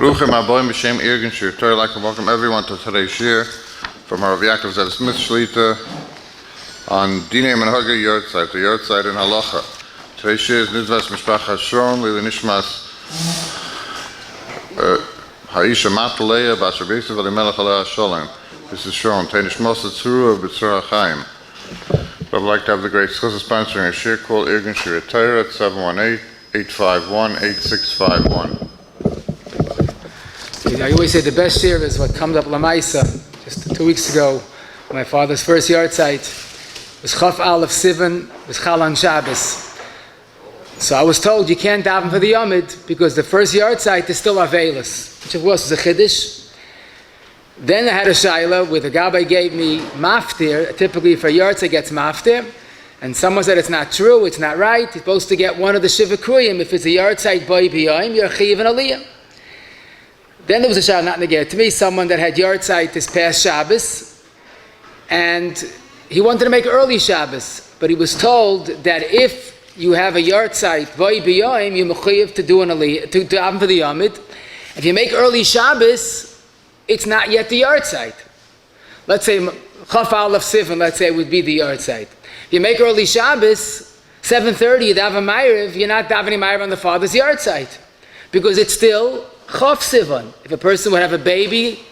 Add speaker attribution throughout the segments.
Speaker 1: Bruchim Aboim B'Shem Irgen Shir Torah. I'd like to welcome everyone to today's shir from Rabbi Zev Smith Shlita on Dinei Menhaga Yahrtzeit, the Yahrtzeit in Halacha. Today's shir is Nizvas Mishpacha Shron Lili Nishmas Haisha Mataleya Basar Beisav Elimelech Alei Sholem. This is Shron Teinish Mosa Tzuru of B'Tzura Chaim. I'd like to have the great schus sponsoring a shir called Irgen Shir Torah at 718-851-8651.
Speaker 2: I always say the best shir is what comes up Lamaisa. Just 2 weeks ago, my father's first Yahrtzeit was Chaf Aleph Sivan, was Chal on Shabbos. So I was told you can't daven for the Yomid because the first Yahrtzeit is still Avelis, which of course is a Chiddush. Then I had a Shaila where the Gabbai gave me Maftir. Typically for Yahrtzeit gets Maftir. And someone said it's not true, it's not right. You're supposed to get one of the Shiva Kruyim. If it's a Yahrtzeit Boi B'Yoim, you're Chiv and Aliyah. Then there was a Shaila not negated to me, someone that had Yahrtzeit this past Shabbos, and he wanted to make early Shabbos, but he was told that if you have a Yahrtzeit Voi B'Yoim, you're mechuyev to do an Aliyah, to daven for the Yomid. If you make early Shabbos, it's not yet the Yahrtzeit. Let's say Chaf Aleph Sivan, let's say would be the Yahrtzeit. If you make early Shabbos, 7:30, you daven Ma'ariv, you're not davening Ma'ariv on the father's Yahrtzeit, because it's still Chaf Sivan. If a person would have a baby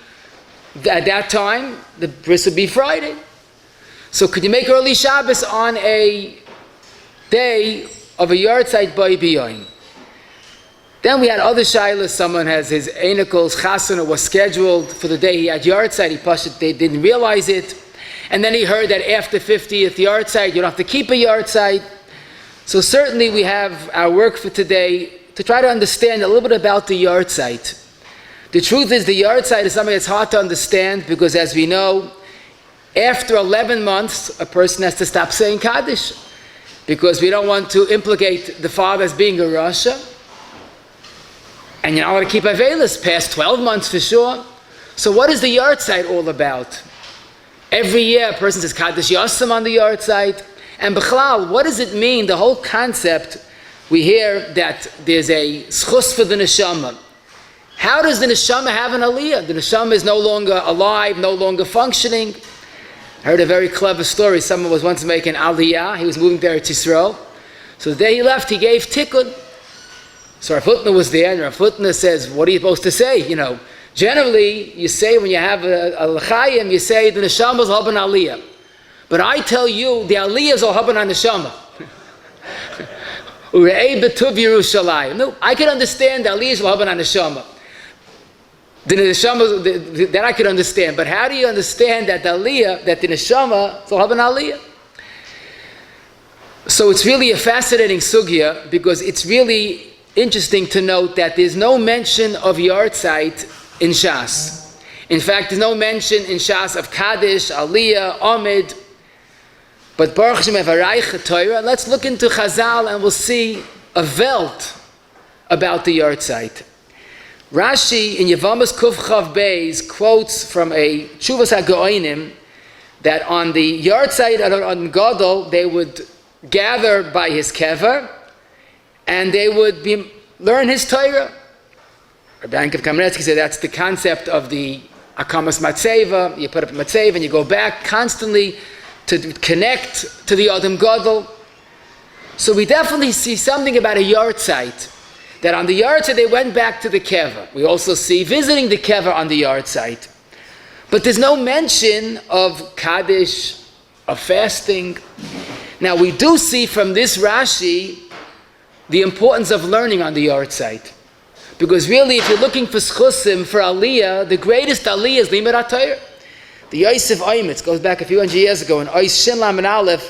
Speaker 2: at that time, the bris would be Friday. So could you make early Shabbos on a day of a Yahrtzeit Boi B'Yoim? Then we had other shilas. Someone has his Einikel's Chasana was scheduled for the day he had Yahrtzeit. They didn't realize it. And then he heard that after 50th Yahrtzeit, you don't have to keep a Yahrtzeit. So certainly we have our work for today to try to understand a little bit about the Yahrtzeit. The truth is the Yahrtzeit is something that's hard to understand because, as we know, after 11 months, a person has to stop saying Kaddish because we don't want to implicate the father as being a Rasha. And you're not going to keep Avelis past 12 months for sure. So what is the Yahrtzeit all about? Every year a person says Kaddish Yosem on the Yahrtzeit. And B'chlal, what does it mean, the whole concept? We hear that there's a schus for the neshama. How does the neshama have an aliyah? The neshama is no longer alive, no longer functioning. I heard a very clever story. Someone was once making aliyah. He was moving to Eretz Yisrael. So the day he left, he gave tikkun. So Rav Hutner was there, and Rav Hutner says, what are you supposed to say? You know, generally, you say when you have a l'chaim, you say the neshama is haban aliyah. But I tell you, the aliyah is all haban on neshama. No, I can understand the aliyah is haban on neshama. The neshama, that I could understand. But how do you understand that the aliyah, that the neshama is all haban aliyah? So it's really a fascinating sugya because it's really interesting to note that there's no mention of Yahrtzeit in Shas. In fact, there's no mention in Shas of Kaddish, Aliyah, Amid. But Baruch Hashem have a Reiche Torah. Let's look into Chazal and we'll see a Welt about the Yahrtzeit. Rashi in Yevamos Kuf Chav Beis quotes from a Tshuvas HaGoinim that on the Yahrtzeit on Gadol they would gather by his kever and they would learn his Torah. Rabbi Yankov Kamenetsky said that's the concept of the Akamas Matseva. You put up a Matseva and you go back constantly to connect to the Adam Gadol. So we definitely see something about a Yahrtzeit, that on the Yahrtzeit they went back to the kever. We also see visiting the kever on the Yahrtzeit. But there's no mention of Kaddish, of fasting. Now we do see from this Rashi the importance of learning on the Yahrtzeit. Because really, if you're looking for schusim, for aliyah, the greatest aliyah is limud HaTorah. The Yosef Oimitz goes back a few hundred years ago in Ois Shin Lamed Aleph.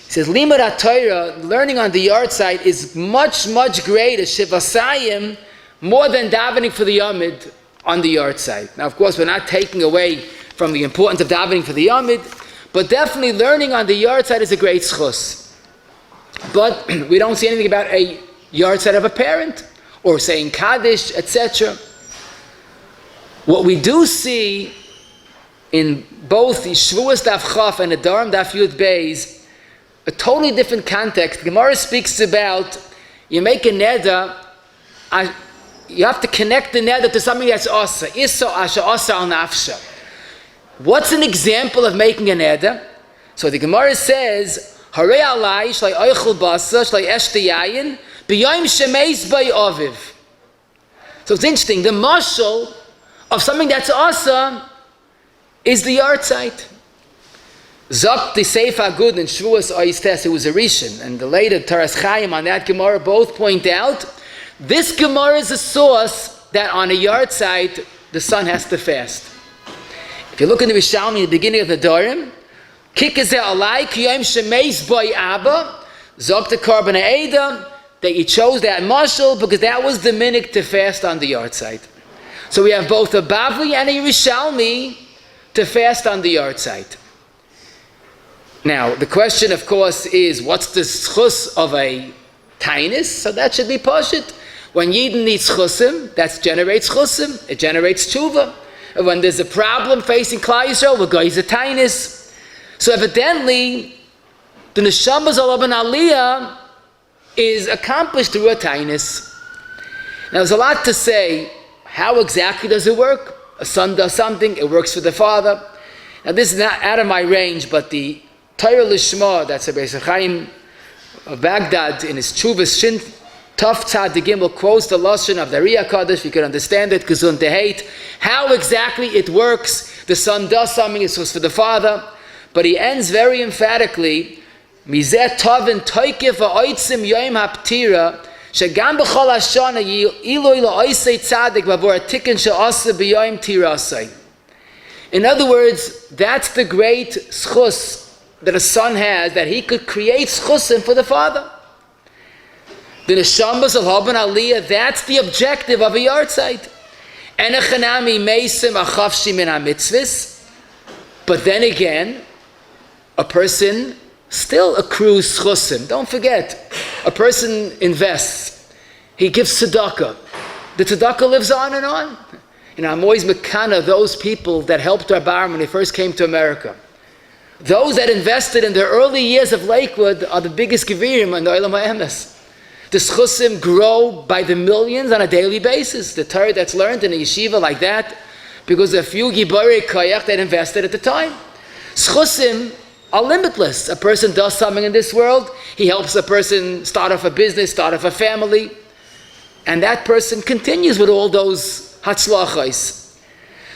Speaker 2: He says, limud HaTorah, learning on the Yahrtzeit, is much, much greater, shivasayim, more than davening for the Yomid on the Yahrtzeit. Now, of course, we're not taking away from the importance of davening for the Yomid, but definitely learning on the Yahrtzeit is a great schus. But we don't see anything about a Yahrtzeit of a parent, or saying Kaddish, etc. What we do see in both the Shvuas Daf Chaf and the Darim Daf Yud Beis, a totally different context. Gemara speaks about you make a neder you have to connect the neder to something that's asa. Issa asha asa al nafsha. What's an example of making a neder? So the Gemara says, Harei alai shlai oichel basa shlai eshte yayin b'yayim shemeis bay aviv. So it's interesting. The mashal of something that's asa is the Yahrtzeit. Zok the Sefer Agud and Shvuas Oistes, who was a Rishon, and the later Taras Chaim on that Gemara both point out, this Gemara is a source that on a Yahrtzeit the son has to fast. If you look in the Rishalmi at the beginning of the Dorim, Kikazeh alai kiyom shemeis boy abba, Zok the Korban Ha'eda, that he chose that mashal because that was the minhag to fast on the Yahrtzeit. So we have both a Bavli and a Rishalmi to fast on the Yahrtzeit. Now, the question, of course, is what's the schus of a tainis? So that should be pashut. When Yidden needs chusim, that generates chusim. It generates tshuva. And when there's a problem facing Klal Yisrael, we'll go use a tainis. So evidently, the neshamas alaban aliyah is accomplished through a tainis. Now, there's a lot to say. How exactly does it work? A son does something, it works for the father. Now, this is not out of my range, but the Torah Lishma, that's a Beis Chaim of Baghdad, in his Chuvas Shin Taf Tzad the Gimel quotes the Lashon of the Riyah Kaddish. You can understand it, Gezun Tehait, how exactly it works. The son does something, it's supposed for the father, but he ends very emphatically, Mizeh Tovin Toikif Ha'oitzim Yoim HaPtira, Shagam B'chol HaShana Iloi La'oisei Tzadik B'avor HaTikin She'asa B'yoim Tirasai. In other words, that's the great schus that a son has, that he could create schusim for the father. The neshamas of Haben Aliyah, that's the objective of a Yahrtzeit. Enechanami meisim achavshi min ha-mitzvahs. But then again, a person still accrues schusim. Don't forget, a person invests. He gives tzedakah. The tzedakah lives on and on. You know, I'm always mekana those people that helped our bar when they first came to America. Those that invested in the early years of Lakewood are the biggest gevirim in the Olam HaEmes. The schusim grow by the millions on a daily basis. The Torah that's learned in a yeshiva like that, because a few giborei koyach that invested at the time. Schusim are limitless. A person does something in this world, he helps a person start off a business, start off a family, and that person continues with all those hatzlachos.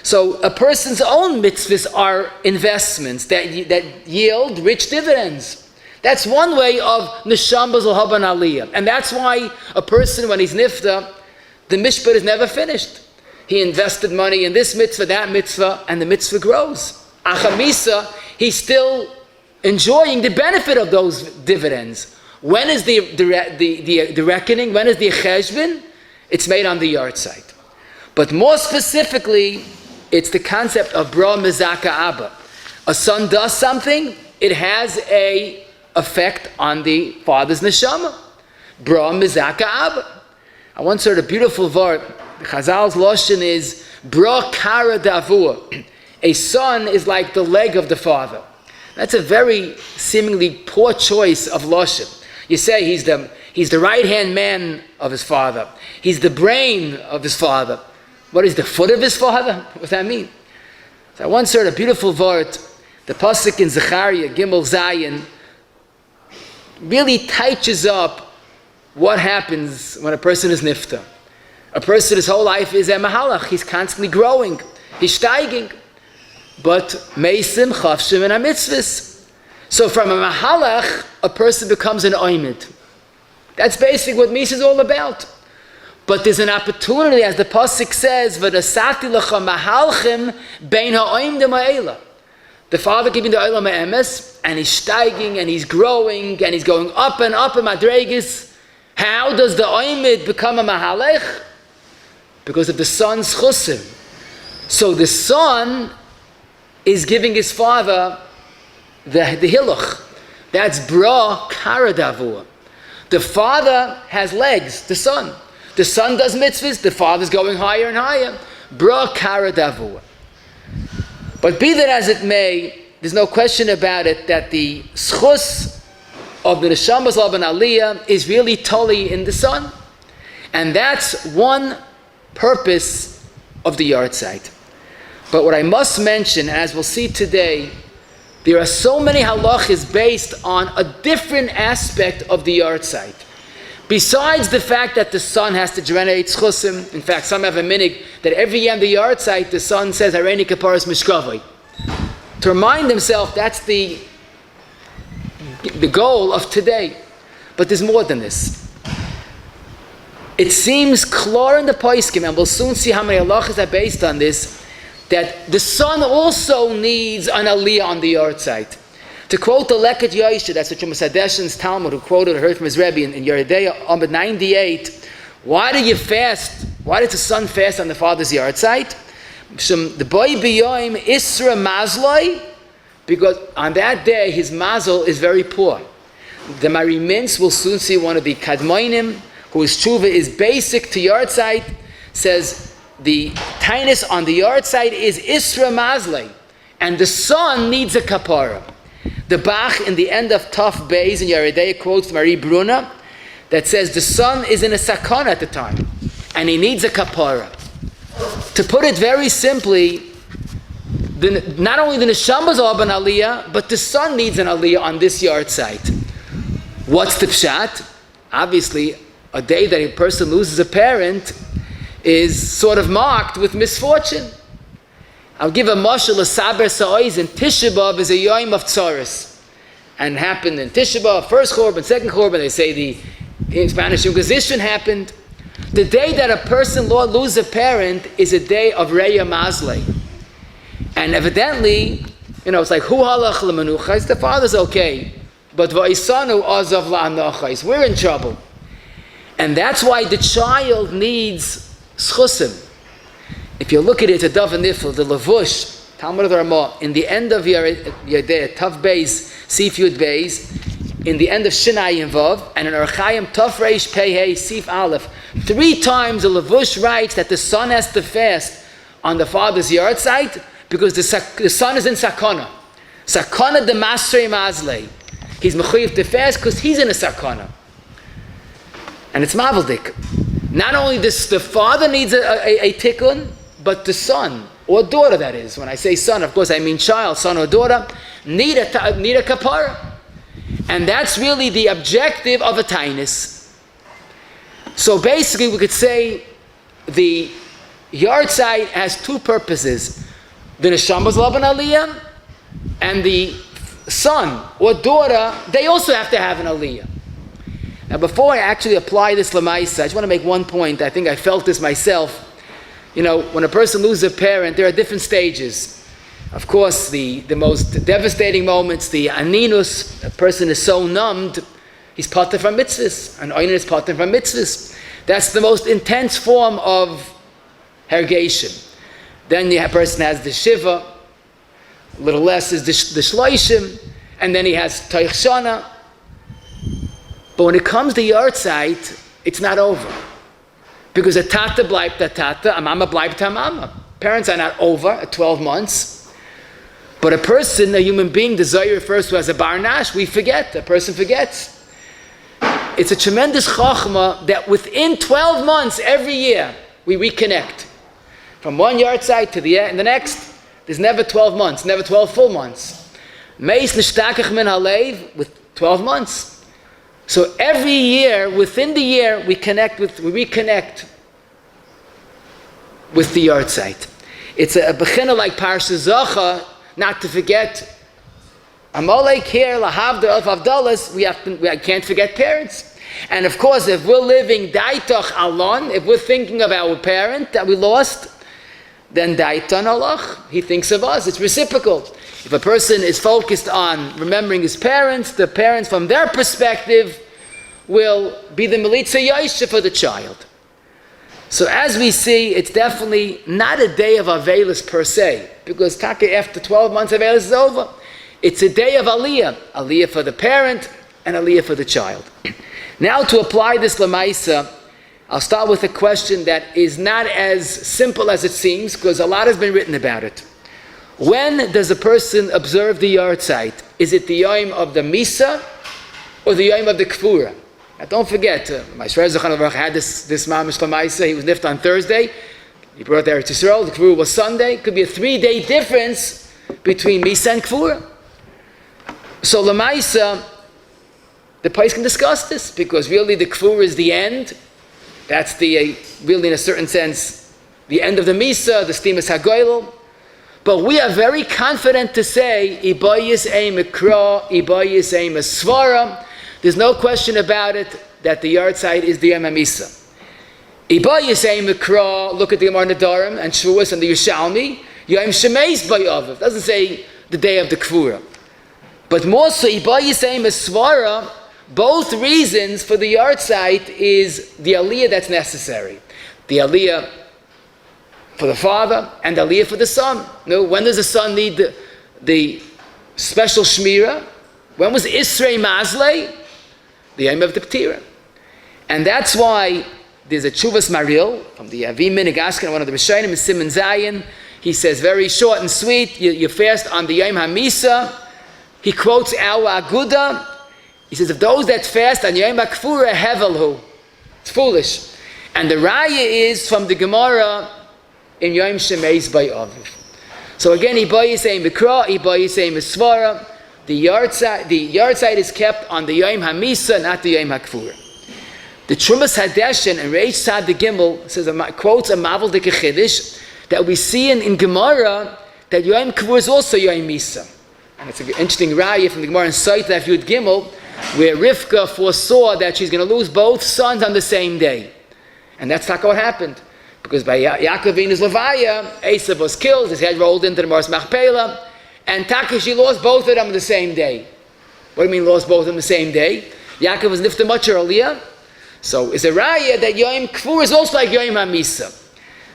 Speaker 2: So a person's own mitzvahs are investments that yield rich dividends. That's one way of neshamas al haban aliyah. And that's why a person, when he's nifta, the mishpat is never finished. He invested money in this mitzvah, that mitzvah, and the mitzvah grows. Achamisa, he's still enjoying the benefit of those dividends. When is the reckoning? When is the cheshbon? It's made on the Yahrtzeit. But more specifically, it's the concept of bra mizaka abba. A son does something, it has a effect on the father's neshama. Bra mizaka abba. I once heard a beautiful word. The Chazal's lashon is bra kara davua. A son is like the leg of the father. That's a very seemingly poor choice of lashon. You say he's the right-hand man of his father. He's the brain of his father. What is the foot of his father? What does that mean? So I once heard a beautiful word. The pasuk in Zechariah, Gimel Zayin, really touches up what happens when a person is nifta. A person, his whole life is a mahalach. He's constantly growing. He's steiging. But meisim chavshim and ha-mitzvahs. So from a mahalach, a person becomes an oimid. That's basically what Misa is all about. But there's an opportunity, as the pasuk says, "V'nasati lecha mahalchim bein ha'oimdim ha'ela." The father giving the olam ha'emes, and he's steiging, and he's growing, and he's going up and up in madregis. How does the oimid become a mahalech? Because of the son's chusim. So the son is giving his father the hiluch. That's bra karadavua. The father has legs, the son. The son does mitzvahs, the father's going higher and higher. Bra karadavua. But be that as it may, there's no question about it that the schus of the neshamas laban aliyah is really totally in the son. And that's one purpose of the Yahrtzeit. But what I must mention, as we'll see today, there are so many halachas based on a different aspect of the Yahrtzeit. Besides the fact that the son has to generate schusim, in fact, some have a minig that every year on the Yahrtzeit, the son says, Hareini kaparas mishkavai. To remind himself that's the goal of today. But there's more than this. It seems clear in the Poskim, and we'll soon see how many halachas are based on this, that the son also needs an aliyah on the Yahrtzeit. To quote the Leket Yoshe, that's the Chumash Talmud, who quoted, heard from his Rebbe in Yeridei Amud 98, why do you fast? Why does the son fast on the father's Yahrtzeit? The boy biyoim isra mazloi, because on that day his mazel is very poor. The Mari Mintz, will soon see one of the Kadmoinim, whose tshuva is basic to Yahrtzeit, says the tainus on the Yahrtzeit is isra mazloi, and the son needs a kapara. The Bach in the end of Taf Beis in Yeridei quotes Marie Bruna that says the son is in a sakana at the time and he needs a kapara. To put it very simply, not only the neshamas are an aliyah, but the son needs an aliyah on this Yahrtzeit. What's the pshat? Obviously, a day that a person loses a parent is sort of marked with misfortune. I'll give a mashal, a saber sa'oiz, and Tisha B'Av is a yom of tzaras. And happened in Tisha B'Av, first korban, second korban, they say the in Spanish Inquisition happened. The day that a person loses a parent is a day of Reya Mazlei. And evidently, it's like, Hu halach l'menuchais, the father's okay. But va'isanu azav la'anachais, we're in trouble. And that's why the child needs schusim. If you look at it, it's a Dav and Nifl, the Lavush, Talmud of the Ramah, in the end of Yedeh, Tav Beis, Sif Yud Beis, in the end of Shinai and Vav, and in Archaim, Tav Reish Pei Hei, Sif Aleph, 3 times the Lavush writes that the son has to fast on the father's Yahrtzeit because the son is in Sakana. Sakana de Masrei Mazlei. He's mechuyev to fast because he's in a Sakana. And it's Mavaldik. Not only this, the father needs a tikkun, but the son, or daughter that is. When I say son, of course I mean child, son or daughter, need a kapara. And that's really the objective of a tainus. So basically we could say the Yahrtzeit has 2 purposes. The neshamas laban aliyah, and the son or daughter, they also have to have an aliyah. Now before I actually apply this lemaisa, I just want to make one point. I think I felt this myself. When a person loses a parent, there are different stages. Of course, the most devastating moments, the aninus, a person is so numbed, he's pater from mitzvahs, and oinen is pater from mitzvahs. That's the most intense form of hergation. Then the person has the shiva, a little less is the shloishim, and then he has toich shana. But when it comes to Yahrtzeit, it's not over. Because a tata bleibt a tata, a mama bleibt a mama. Parents are not over at 12 months. But a person, a human being, the Zohar refers to as a barnash, we forget, a person forgets. It's a tremendous chachma that within 12 months, every year, we reconnect. From one Yahrtzeit to the next, there's never 12 months, never 12 full months. Meis nishtakach min halev, with 12 months. So every year, within the year, we reconnect with the Yahrtzeit. It's a bechina like Parsha Zacha, not to forget. Amalek here, lahavda of avdalas, we can't forget parents. And of course, if we're living daitoch alon, if we're thinking of our parent that we lost, then daiton alach, he thinks of us. It's reciprocal. If a person is focused on remembering his parents, the parents from their perspective will be the melitza yaisha for the child. So as we see, it's definitely not a day of Avelis per se, because taka after 12 months Avelis is over. It's a day of Aliyah. Aliyah for the parent and Aliyah for the child. Now to apply this Lamaisa, I'll start with a question that is not as simple as it seems, because a lot has been written about it. When does a person observe the Yahrtzeit? Is it the Yom of the Misa or the Yom of the Kfura? Now, don't forget, my Shver Zechon Baruch had this Mamish Lamaisa. He was nift on Thursday. He brought the Eretz Yisrael. The Kvura was Sunday. Could be a 3-day difference between Misa and Kvura. So Lamaisa, the place can discuss this, because really the Kvura is the end. That's the, really in a certain sense, the end of the Misa, the Stimas HaGoylel. But we are very confident to say, Ibayis Ein Mikra, Ibayis Ein Svara. There's no question about it that the Yahrtzeit is the Yom HaMisa. Ibayis Ein Mikra, look at the Gemara Nedarim and Shavuos and the Yerushalmi, Yom Shemeis Bayaviv. Doesn't say the day of the Kvura. But more so, Ibayis Ein Svara, both reasons for the Yahrtzeit is the aliyah that's necessary. The aliyah for the father and the aliyah for the son. No, when does the son need the special shmira? When was Isrei Mazlei? The Yom of the Ptira. And that's why there's a Chuvas Maril from the Avim Minig Ashken, one of the Rishonim in Simon Zayin. He says very short and sweet, you fast on the Yom HaMisa. He quotes our Aguda. He says, if those that fast on Yom HaKfura hevelhu, it's foolish. And the raya is from the Gemara in Yom Shemeis Bayaviv. So again, Ibayis Ein Mikra, Ibayis Ein Svara. The Yahrtzeit is kept on the Yom HaMisa, not the Yom HaKfura. The Trumas Hadeshin and Reish Tzad the Gimel says, quotes a Mavel de Kechiddish that we see in Gemara that Yom Kfura is also Yom Misa. And it's an interesting raya from the Gemara in Sait Daf Yud Gimel, where Rivka foresaw that she's going to lose both sons on the same day. And that's not what happened. Because by Yaakov Vinu's Levaya, Esav was killed, his head rolled into the Mars Machpelah, and she lost both of them on the same day. What do you mean lost both of them the same day? Yaakov was nifta much earlier. So it's a raya that Yom Kfur is also like Yom HaMisa.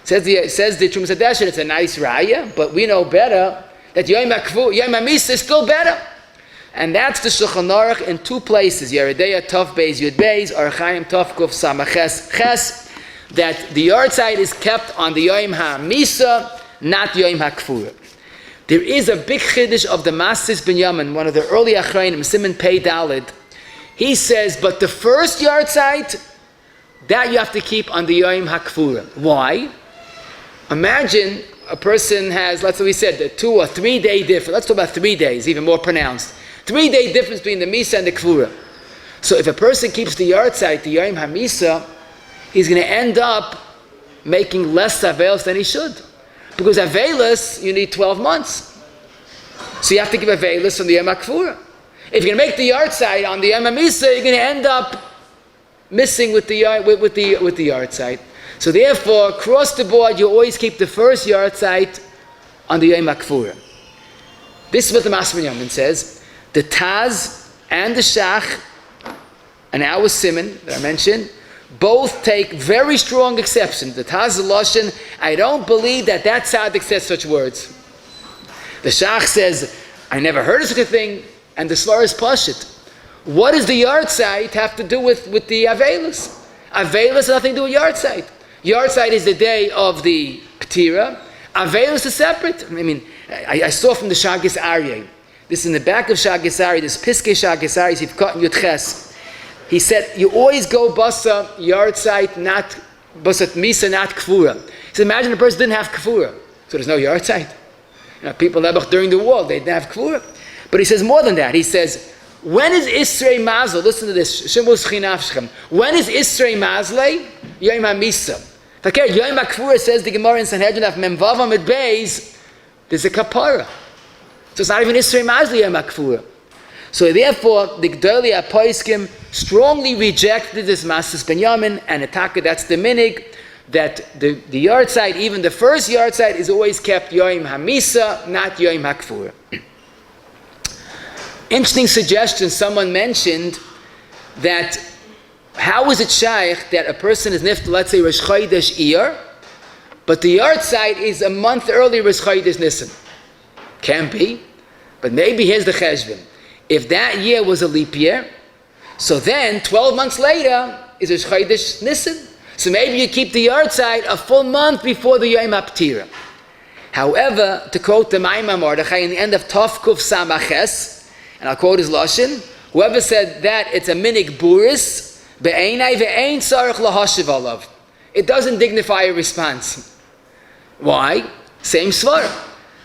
Speaker 2: Says the Trumas Hadeshin, it's a nice raya, but we know better that Yom HaMisa is still better. And that's the Shulchan Aruch in two places. Yeredeya Tov Beis Yud Beis, Archaim Tov Kuf Samaches Ches, that the Yahrtzeit is kept on the Yom HaMisa, not Yom HaKfura. There is a big chiddush of the Masis Binyamin, one of the early Achrayim, Simon Pei Dalid. He says, but the first Yahrtzeit, that you have to keep on the Yom HaKfura. Why? Imagine a person has, let's say we said, a 2 or 3 day difference. Let's talk about 3 days, even more pronounced. 3 day difference between the Misa and the Kfura. So if a person keeps the Yahrtzeit, the Yom HaMisa, he's going to end up making less Avelos than he should. Because Avelos, you need 12 months. So you have to give Avelos from the Yom HaKfura. If you're going to make the Yahrtzeit on the Yom HaMisa, you're going to end up missing with the Yahrtzeit. So therefore, across the board, you always keep the first Yahrtzeit on the Yom HaKfura. This is what the Maser Yamin says. The Taz and the Shach, and our Simon that I mentioned, both take very strong exception. The Taz Lashon, I don't believe that tzaddik says such words. The Shach says, I never heard of such a thing, and the Svar is Pashit. What does the Yahrtzeit have to do with the Avelos? Avelos has nothing to do with Yahrtzeit. Yahrtzeit is the day of the Ptira. Avelos is separate. I mean, I saw from the Shagis Aryeh. This is in the back of Shagis Aryeh, this Piskei Shagis Aryeh, you've cut in Yud Ches. He said, you always go Basa Yahrtzeit, not Basat Misa, not Kfura. He said, imagine a person didn't have Kfura. So there's no Yahrtzeit. You know, people during the war, they didn't have Kfura. But he says more than that. He says, when is Isrei Mazel? Listen to this. Shemus Chinafshem. When is Isrei Mazlei? Yom HaMisa. Okay, Yom HaKfura says the Gemara in Sanhedrin of Memvav Amid Beis, there's a kapara. So it's not even Isrei Mazlei Yom HaKfura. So therefore, the Gdolei HaPoskim strongly rejected this Masis Binyamin, and Ataka, that's the minig, that the Yahrtzeit, even the first Yahrtzeit, is always kept Yom HaMisa, not Yom HaKfura. Interesting suggestion, someone mentioned that how is it shaykh that a person is nifta, let's say Rosh Chodesh Iyar, but the Yahrtzeit is a month early Rosh Chodesh Nisan? Can't be, but maybe here's the cheshbon. If that year was a leap year, so then 12 months later is Rosh Chodesh Nisan. So maybe you keep the Yahrtzeit a full month before the Yom HaPtira. However, to quote the Maimon Mordechai in the end of Tov Kuf Samaches, and I'll quote his Lashon, whoever said that it's a minig buris, Be'einai ve'ein tzarich lahashiv alav. It doesn't dignify a response. Why? Same svara.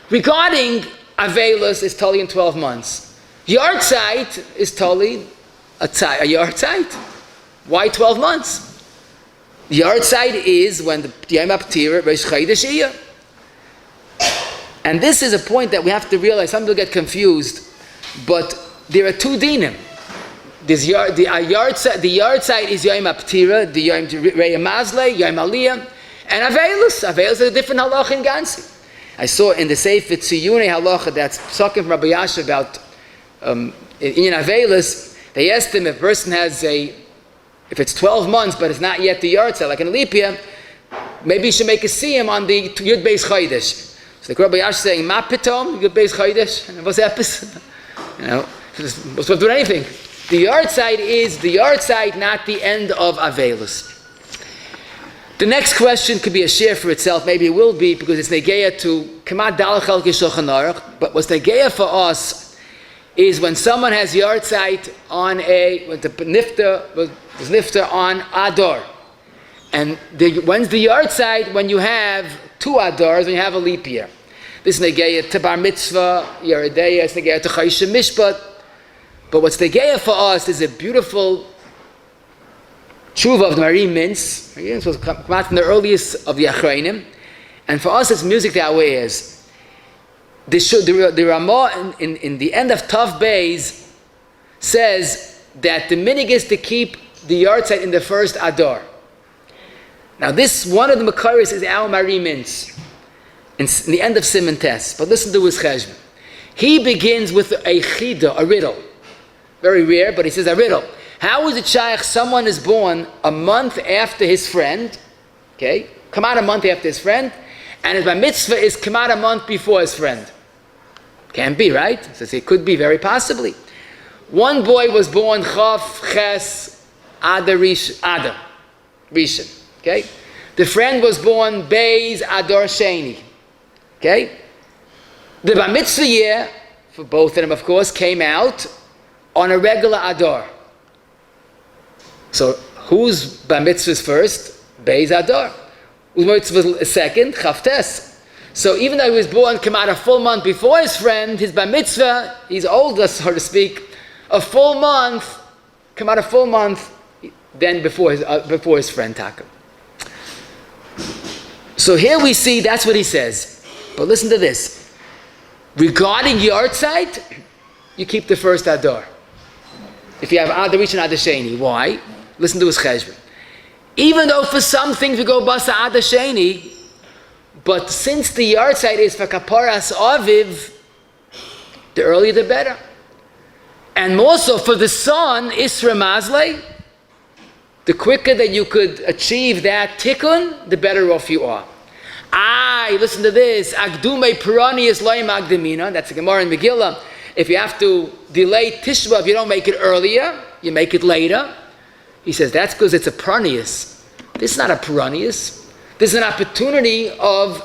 Speaker 2: Regarding Avelis is totally in 12 months. Yahrtzeit is totally a Yahrtzeit. Why 12 months? Yahrtzeit is when the Yom HaPtira Rosh Chodesh Iyar. And this is a point that we have to realize. Some people get confused, but there are two dinim. The Yahrtzeit is Yom HaPtira, the Yom Reya Mazle, Yom Aliyah, and Avelis. Avelis is a different halacha in Gansi. I saw in the Sefer Tziyunei halacha that's talking from Rabbi Yasha about in Avelis. They asked him if a person has if it's 12 months but it's not yet the Yahrtzeit, like in a leap year, maybe you should make a siyum on the Yud Beis Chodesh. So the Rabbi Yasha saying, "Ma pitom Yud Beis Chodesh." What's that? You know, it's supposed to do anything. The Yahrtzeit is the Yahrtzeit, not the end of Avelis. The next question could be a share for itself. Maybe it will be because it's negeya to Kamat Dalach El Shulchan Aruch. But what's negeya for us is when someone has Yahrtzeit on when the nifta was nifta on Adar, and when's the Yahrtzeit? When you have 2 Adars, when you have a leap year. This is negeya to Bar Mitzvah, Yeredeya. It's negeya to Chayshim Mishpat. But what's negeya for us is a beautiful tshuva of the Marim Mintz. It was come out from the earliest of the Achrayim. And for us, it's music that way is. The Ramah in the end of Tav Beis says that the minig is to keep the Yahrtzeit in the first Adar. Now this, one of the Makaris is our Marim Mintz in the end of Siman Tes. But listen to his cheshbon. He begins with a chida, a riddle. Very rare, but he says a riddle. How is it shaykh someone is born a month after his friend, okay, come out a month after his friend, and his bar mitzvah is come out a month before his friend? Can't be, right? So it could be, very possibly. One boy was born Chav, Ches, Adar, Rishon, okay? The friend was born Beis, Adar, Sheni, okay? The bar mitzvah year, for both of them, of course, came out on a regular Adar. So whose bar mitzvah is first? Beis Adar. Whose mitzvah is second? Chavtes. So even though he was born, come out a full month before his friend, his bar mitzvah, he's older, so to speak, a full month, come out a full month, then before his friend Taka. So here we see, that's what he says. But listen to this. Regarding Yahrtzeit, you keep the first Adar. If you have Adar Rishon and Adar Sheni. Why? Listen to his cheshbon. Even though for some things we go Basa Adar Sheni, but since the Yahrtzeit is for Kaparas Aviv, the earlier the better. And also for the son, Isra Mazle, the quicker that you could achieve that tikkun, the better off you are. Listen to this. Agdume Pirani is Loim Agdamina. That's a Gemara in Megillah. If you have to delay Tisha B'Av, you don't make it earlier, you make it later. He says that's because it's a Piranius. This is not a Piranius. This is an opportunity of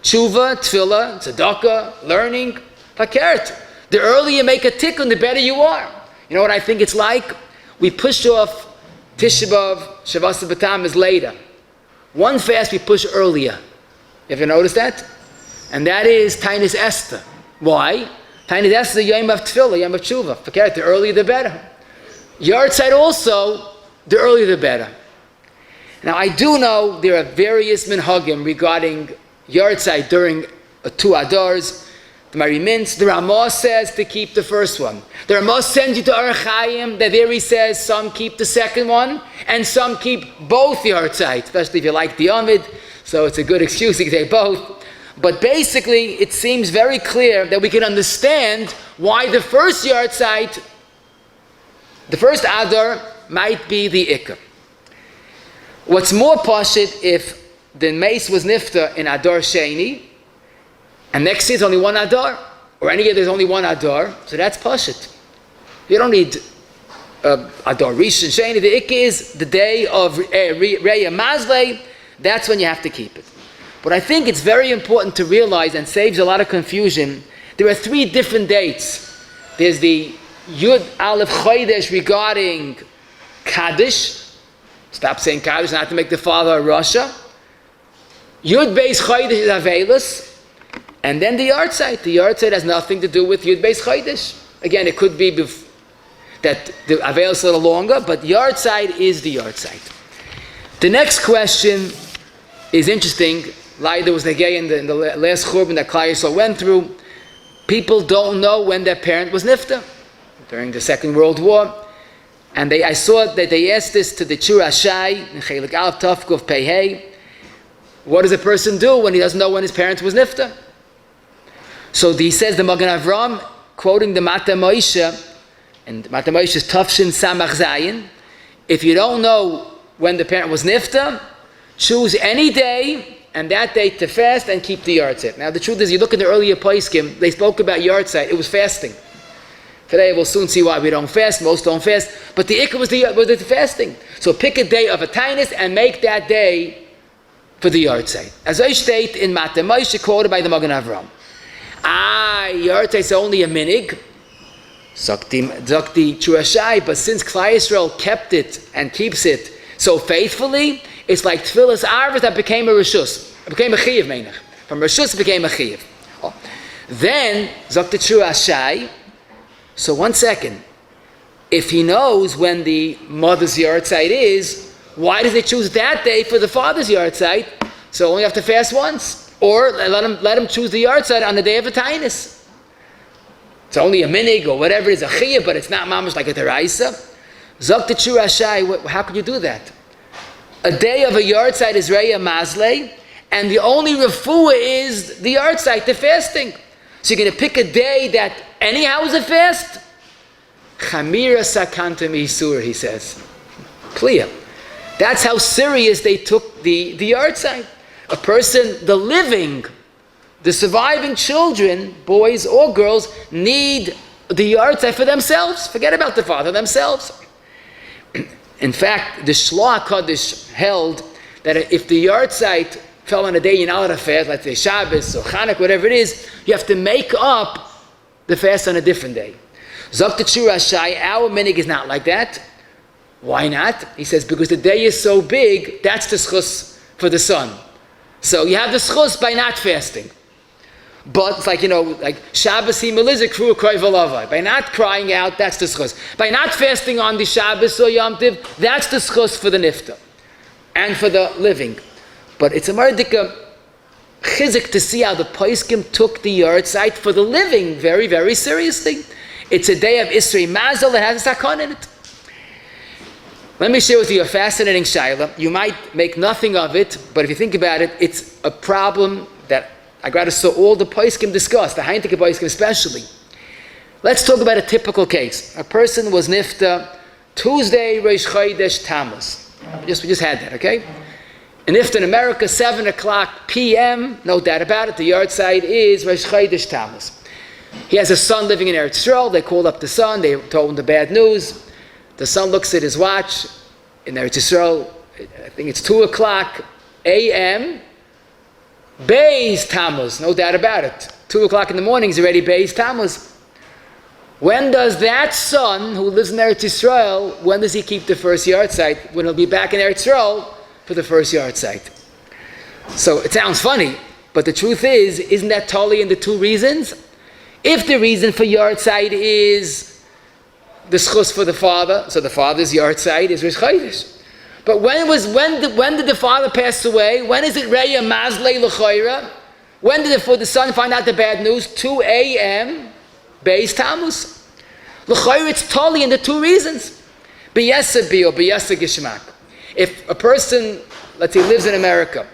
Speaker 2: tshuva, tefillah, tzedakah, learning, fakert. The earlier you make a tikkun, the better you are. You know what I think it's like? We push off Tisha B'Av, Shavas B'Tam is later. One fast we push earlier. You ever notice that? And that is Tainis Esther. Why? Tainis Esther is the Yom of Tefillah, Yom of Tshuva. Fakert, the earlier the better. Yahrtzeit also, the earlier the better. Now I do know there are various minhagim regarding Yahrtzeit during 2 Adars. The Marim Mintz, the Ramah says to keep the first one. The Ramah sends you to Orach Chaim, that there he says some keep the second one, and some keep both Yahrtzeit, especially if you like the Amid, so it's a good excuse to say both. But basically, it seems very clear that we can understand why the first Yahrtzeit, the first Adar, might be the Ikar. What's more pashit, if the mace was nifta in Adar Sheni, and next year there's only 1 Adar, or any year there's only 1 Adar, so that's pashit. You don't need Adar Rishon Sheni. The Ikar is the day of Reya Mazle. That's when you have to keep it. But I think it's very important to realize, and saves a lot of confusion, there are 3 different dates. There's the Yud Aleph Chodesh regarding Kaddish, Stop saying Kaddish, not to make the father a Rasha. Yud Beis Chodesh is Avelis. And then the Yahrtzeit. The Yahrtzeit has nothing to do with Yud Beis Chodesh. Again, it could be that the Avelis is a little longer, but Yahrtzeit is the Yahrtzeit. The next question is interesting. Like there was Negei in the last Churban that Klal Yisrael went through. People don't know when their parent was nifta during the Second World War. And I saw that they asked this to the Chur Ashai, in Chelik Aleph Tafkuf Pei. What does a person do when he doesn't know when his parent was nifta? So he says, the Magen Avram, quoting the Mata Moshe, and Mata Moshe is Tafshin Samach Zayin, if you don't know when the parent was nifta, choose any day, and that day to fast and keep the Yahrtzeit. Now the truth is, you look at the earlier Poskim, they spoke about Yahrtzeit, it was fasting. Today we'll soon see why we don't fast, most don't fast, but the Ikka was the fasting. So pick a day of a tainus and make that day for the Yahrtzeit. As I state in Mata Moshe, quoted by the Magen Avram. Yahrtzeit is only a minig, Zakti Churashai, but since Klal Yisrael kept it and keeps it so faithfully, it's like Tfilas Arvis that became a Rishus. It became a Chiyav, Meinach. From Rishus it became a Chiyav. Then, Zakti Churashai, so 1 second. If he knows when the mother's Yahrtzeit is, why does he choose that day for the father's Yahrtzeit? So only have to fast once. Or let him choose the Yahrtzeit on the day of a tainus. It's only a minig or whatever it is, a chiyah, but it's not mamash like a teraisa. Zok the Chur Ashai, how could you do that? A day of a Yahrtzeit is Reya Mazlei, and the only refuah is the Yahrtzeit, the fasting. So you're going to pick a day that anyhow is a fast? Chamira sakantam isur, he says. Clear. That's how serious they took the Yahrtzeit. A person, the living, the surviving children, boys or girls, need the Yahrtzeit for themselves. Forget about the father, themselves. In fact, the Shloach Kodesh held that if the Yahrtzeit fell on a day you're not allowed to fast, let's say Shabbos or Chanukah, whatever it is, you have to make up the fast on a different day. Zok the Chur Ashai, our minig is not like that. Why not? He says, because the day is so big, that's the schus for the son. So you have the schus by not fasting. But it's like, like Shabbos he melizah kru kroy v'lavai. By not crying out, that's the schus. By not fasting on the Shabbos or Yom Tiv, that's the schus for the nifta. And for the living. But it's a mardika chizik to see how the Poskim took the Yahrtzeit for the living very, very seriously. It's a day of Isrei Mazel that has a sakon in it. Let me share with you a fascinating shayla. You might make nothing of it, but if you think about it, it's a problem that I got to saw all the Poskim discuss, the Heintige Poskim especially. Let's talk about a typical case. A person was nifta Tuesday, Rosh Chodesh Tammuz. We just had that, okay? And nifta in America, 7 o'clock p.m., no doubt about it, the Yahrtzeit is Rosh Chodesh Tammuz. He has a son living in Eretz Yisrael. They called up the son. They told him the bad news. The son looks at his watch in Eretz Yisrael. I think it's 2 o'clock a.m. Beis Tammuz, no doubt about it. 2 o'clock in the morning is already Beis Tammuz. When does that son who lives in Eretz Yisrael, when does he keep the first Yahrtzeit? When he'll be back in Eretz Yisrael for the first Yahrtzeit. So it sounds funny, but the truth is, isn't that totally in the two reasons? If the reason for Yahrtzeit is the schus for the father, so the father's Yahrtzeit is Rosh Chodesh. But when did the father pass away? When is it Reya Mazlei L'choira? When did the son find out the bad news? 2 a.m. Beis Tammuz. L'choira, it's totally in the two reasons. B'yesa bi or b'yesa gishmak. If a person, let's say, lives in America,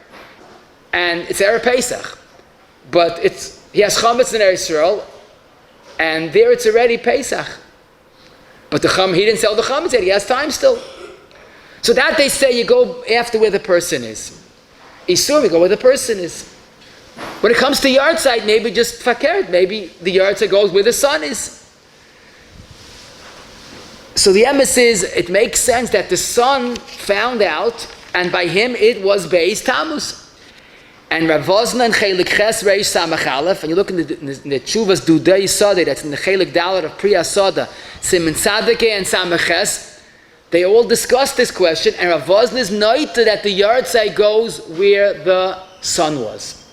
Speaker 2: and it's Erev Pesach, but he has chametz in Eretz Yisrael, and there it's already Pesach. But he didn't sell the chametz yet, he has time still. So that they say you go after where the person is. Isur, you go where the person is. When it comes to Yahrtzeit, maybe just fakert, maybe the Yahrtzeit goes where the son is. So the emes is, it makes sense that the son found out, and by him it was Beis Tammuz. And Rav Vosna and Chelik Ches Reish Samach Aleph, and you look in the Tshuvas Dudei Sodeh, that's in the Chelik Dalet of Priya Soda, Simen Tzadike and Samach Ches, they all discussed this question, and Rav Wosner's noted that the Yahrtzeit goes where the sun was.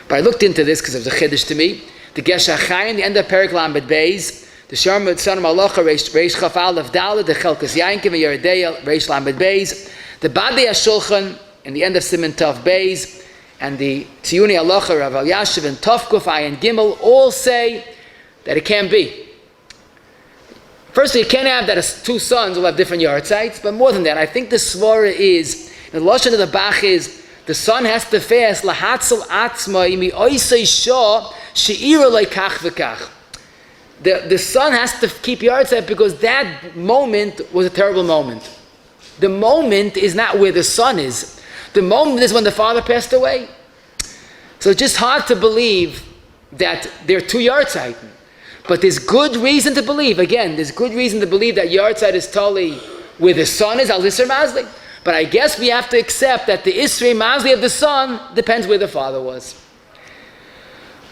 Speaker 2: But I looked into this because it was a chiddush to me. The Gesher Chaim, the end of Perik Lamed Beis, the Sharm Son of Halacha, Reish Chaf Aleph Daled, the Chelkas Yankiv, and Yeridei, Reish Lamed Beis, the Badei HaShulchan, in the end of Siman Tov Beis, and the Tziyuni Halacha, Rav Yashiv, and Tov Kuf Ayin Gimel, all say that it can't be. Firstly, you can't have that two sons will have different Yahrtzeits, but more than that, I think the svara is, the lashon of the Bach is, the son has to fast lahatzel atzmai mi oisei shah she'ira leikach v'kach. The son has to keep Yahrtzeit because that moment was a terrible moment. The moment is not where the son is. The moment is when the father passed away. So it's just hard to believe that there are two Yahrtzeit. But there's good reason to believe, again, there's good reason to believe that Yahrtzeit is totally where the son is, al Isser Mazli. But I guess we have to accept that the Isser Mazli of the son depends where the father was.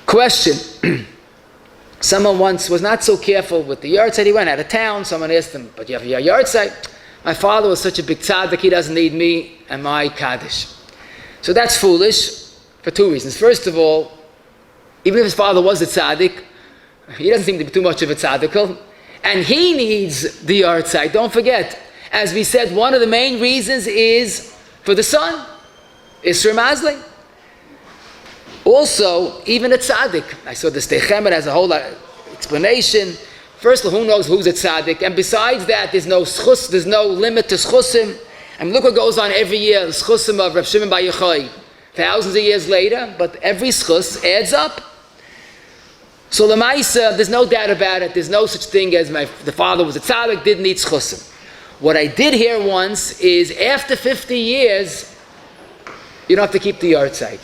Speaker 2: Question. Someone once was not so careful with the Yahrtzeit. He went out of town. Someone asked him, but you have your Yahrtzeit? My father was such a big tzaddik, he doesn't need me and my Kaddish. So that's foolish for two reasons. First of all, even if his father was a tzaddik, he doesn't seem to be too much of a tzaddik, and he needs the Yahrtzeit. Don't forget, as we said, one of the main reasons is for the son, Isser Mazli. Also, even a tzaddik, I saw this Techemet has a whole explanation. First, who knows who's a tzaddik? And besides that, there's no schus, there's no limit to schusim. And look what goes on every year, the schusim of Rav Shimon Bar Yochai, thousands of years later, but every schus adds up. So Lamaisa, there's no doubt about it. There's no such thing as the father was a tzaddik, didn't eat schusim. What I did hear once is after 50 years, you don't have to keep the Yahrtzeit.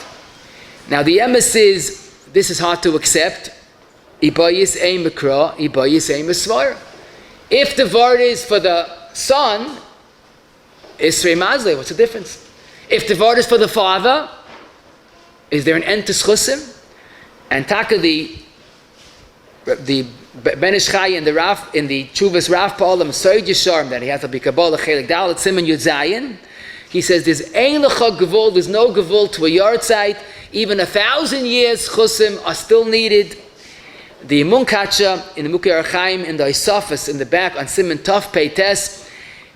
Speaker 2: Now the emes is, this is hard to accept. Ibayis ein mikra, ibayis ein misvar. If the word is for the son, Isrei Mazli, what's the difference? If the word is for the father, is there an end to schusim? And Taka the Ben Ish Chai in the Raf, in the Chuvas Raf Pa'olam Soid Yisharm, that he has to be Kabbalah Chelik Dalet Siman Yud Zayin, he says there's ein lecha gevul, there's no gevul to a Yahrtzeit, even 1,000 years chusim are still needed. The Munkacha in the Mukei Archaim in the Isafas in the back on Siman Tov Peites,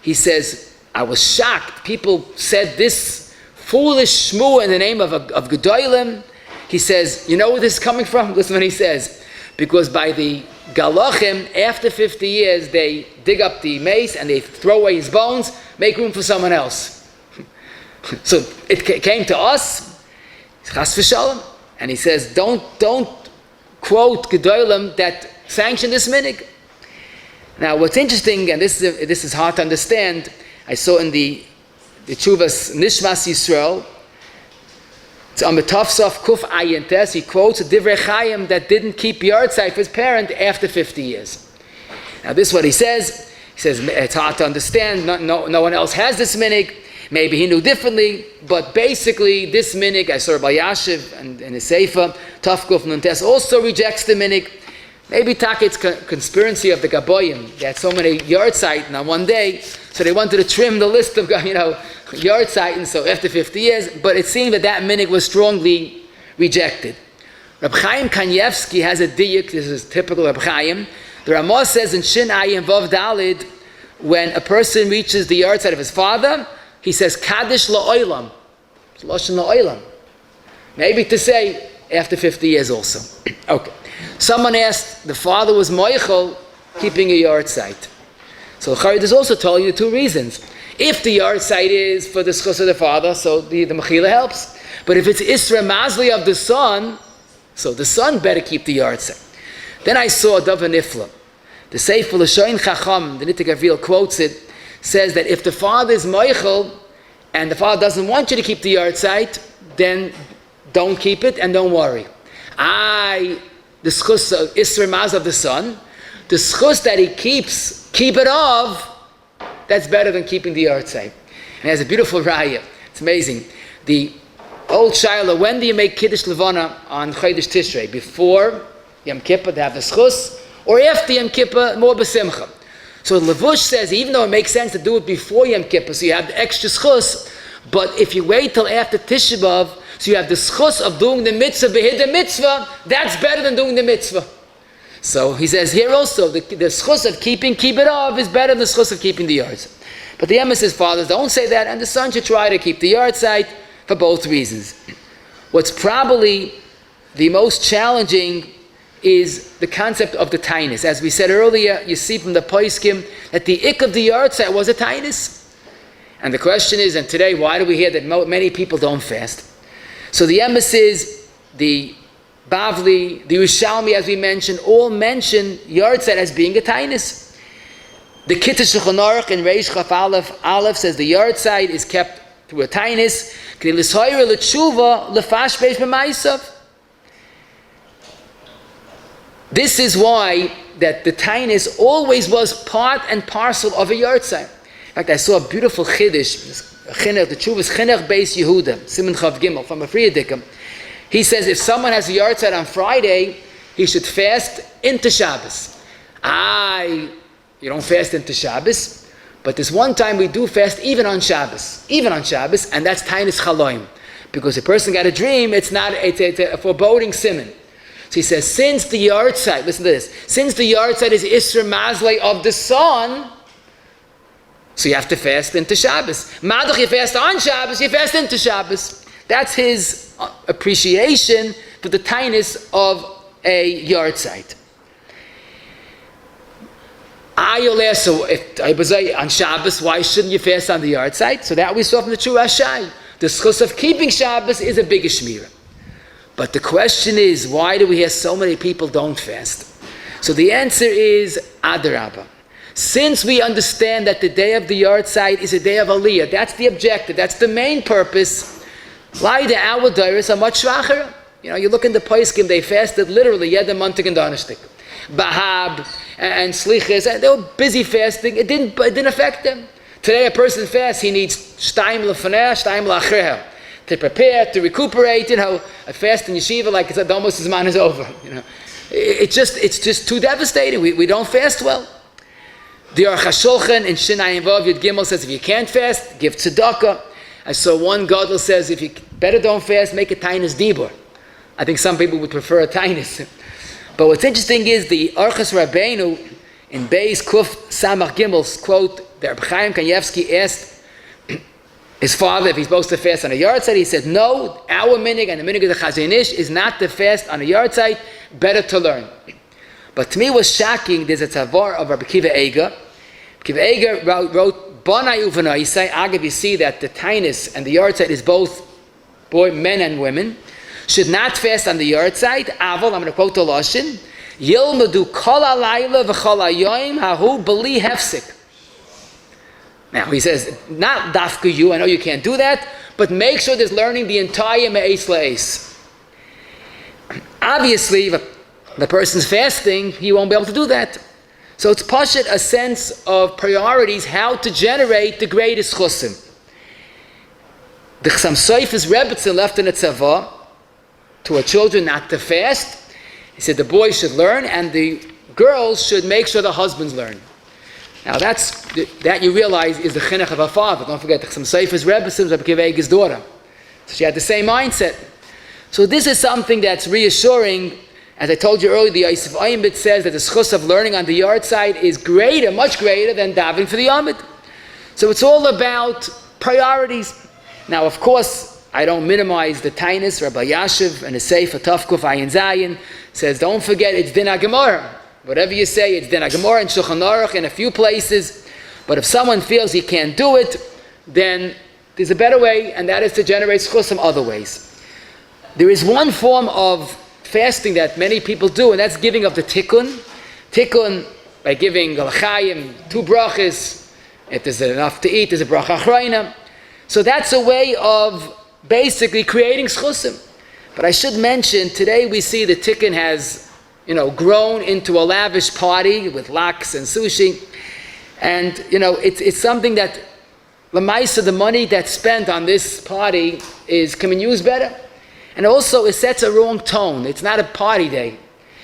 Speaker 2: he says, I was shocked. People said this foolish shmua in the name of Gedolim. He says, you know where this is coming from? Listen what he says. Because by the Galachim, after 50 years, they dig up the mace and they throw away his bones, make room for someone else. So it came to us, Chas v'shalom, and he says, don't quote Gedolim that sanction this minig. Now, what's interesting, and this is hard to understand, I saw in the Chuvas Nishmas Yisrael, it's on the Tafsaf Kuf Ayin Tes, he quotes a Divrei Chaim that didn't keep Yahrtzeit for his parent after 50 years. Now, this is what he says. He says, it's hard to understand, no one else has this minig. Maybe he knew differently, but basically this minig, I saw Rabbi Yashiv and his Seifa, Tafkuf Nuntes also rejects the minig. Maybe it's conspiracy of the Gaboyim. They had so many Yahrtzeit on one day, so they wanted to trim the list of Yahrtzeit, and so after 50 years, but it seemed that minig was strongly rejected. Reb Chaim Kanievsky has a diyuk, this is typical Reb Chaim. The Ramah says in Shin Ayin Vav Dalid, when a person reaches the Yahrtzeit of his father, he says, Kaddish la'olam. It's Lashon la'olam. Maybe to say, after 50 years also. Okay. Someone asked, the father was moichel, keeping a Yahrtzeit. So Charid has also told you two reasons. If the Yahrtzeit is for the schus of the father, so the mechila helps. But if it's Isra Mazli of the son, so the son better keep the Yahrtzeit. Then I saw Davar Nifla. The Sefer L'Shoin Chacham, the Nittik Avil quotes it, says that if the father is moichel and the father doesn't want you to keep the Yahrtzeit, then don't keep it and don't worry. The schus of Isra Maz of the son, the schus that he keeps, keep it of, that's better than keeping the Yahrtzeit. And it has a beautiful raya. It's amazing. The old Shaila, when do you make Kiddush Levana on Chodesh Tishrei? Before Yom Kippur to have the schus, or after Yom Kippur, more besimcha? So Levush says, even though it makes sense to do it before Yom Kippur, so you have the extra schus, but if you wait till after Tisha B'Av, so you have the schus of doing the mitzvah, behid mitzvah, that's better than doing the mitzvah. So he says here also, the schus of keeping kibbut av is better than the schus of keeping the Yahrtzeit. But the emissaries fathers don't say that, and the son should try to keep the Yahrtzeit for both reasons. What's probably the most challenging is the concept of the tainus. As we said earlier, you see from the poskim that the ik of the Yahrtzeit was a tainus. And the question is, and today, why do we hear that many people don't fast? So the emissaries, the Bavli, the Yerushalmi, as we mentioned, all mention Yahrtzeit as being a tainus. The Kittah Shulchan Aruch in Reish Chaf Aleph says the Yahrtzeit is kept through a tainus. This is why that the tainus always was part and parcel of a Yahrtzeit. In fact, I saw a beautiful chiddush, the Tshuvas Chinuch Beis Yehuda, Siman Chav Gimel, from a Frierdiker. He says if someone has a Yahrtzeit on Friday, he should fast into Shabbos. You don't fast into Shabbos, but there's one time we do fast even on Shabbos, and that's Tainus Chaloim. Because a person got a dream, it's a foreboding siman. So he says, since the Yahrtzeit, listen to this, since the Yahrtzeit is Isra Mazlei of the sun, so you have to fast into Shabbos. Madach, you fast on Shabbos, you fast into Shabbos. That's his appreciation for the tainus of a Yahrtzeit. So if I was on Shabbos, why shouldn't you fast on the Yahrtzeit? So that we saw from the True Rashai. The schus of keeping Shabbos is a bigger shmira. But the question is, why do we hear so many people don't fast? So the answer is Adarabah. Since we understand that the day of the Yahrtzeit is a day of Aliyah, that's the objective, that's the main purpose, why the our dairas are much schwacher. You look in the poskim, they fasted literally Yedem Montig and Donishtik. Bahab and Slichas, they were busy fasting, it didn't affect them. Today a person fasts, he needs Shtaim Lefaneh, Shtaim Lachreha, to prepare, to recuperate, a fast in yeshiva like it's almost his man is over. It's just too devastating. We don't fast well. The Aruch HaShulchan in Shinai Vav Yud Gimel says if you can't fast, give tzedakah. I saw one gadol says if you better don't fast, make a tainus dibur. I think some people would prefer a tainus. But what's interesting is the Orchos Rabbeinu in Beis Kuf Samach Gimel's quote, the Reb Chaim Kanievsky asked his father if he's supposed to fast on a Yahrtzeit. He said, no, our minig and the minig of the Chazon Ish is not to fast on a Yahrtzeit, better to learn. But to me it was shocking, there's a tzavar of Rabbi Kiva Eiger. Kiva Eiger wrote, Bonai Uvanaisai, Agav, you see that the tainus and the Yahrtzeit is both men and women, should not fast on the Yahrtzeit. Aval, I'm going to quote the Lashon, Yilmadu kol halayla v'chol hayoim hahu b'li hefsik. Now he says, not dafka you, I know you can't do that, but make sure there's learning the entire me'es la'es. Obviously, if the person's fasting, he won't be able to do that. So it's pashut a sense of priorities, how to generate the greatest chusim. The Chassam Sofer's Rebbetzin left in a tzava to her children not to fast. He said the boys should learn and the girls should make sure the husbands learn. Now that you realize is the chinuch of her father. Don't forget the Chassam Sofer's Rebbetzin was Rabbi Kiva Eiger's daughter. So she had the same mindset. So this is something that's reassuring. As I told you earlier, the Yosef Aymbit says that the schus of learning on the Yahrtzeit is greater, much greater than davening for the Yomid. So it's all about priorities. Now, of course, I don't minimize the tainus. Rabbi Yashiv and his Sefer Tafkuf Ayin Zayin says, don't forget it's Din HaGemara. Whatever you say, it's Din HaGemara and Shulchan Aruch in a few places. But if someone feels he can't do it, then there's a better way, and that is to generate schus some other ways. There is one form of fasting that many people do, and that's giving of the tikkun. Tikkun, by giving l'chaim, 2 brachas. If there's enough to eat, there's a bracha achrayna. So that's a way of basically creating schusim. But I should mention, today we see the tikkun has, grown into a lavish party with lax and sushi. And, it's something that, l'maisa, the money that's spent on this party can be used better. And also, it sets a wrong tone. It's not a party day.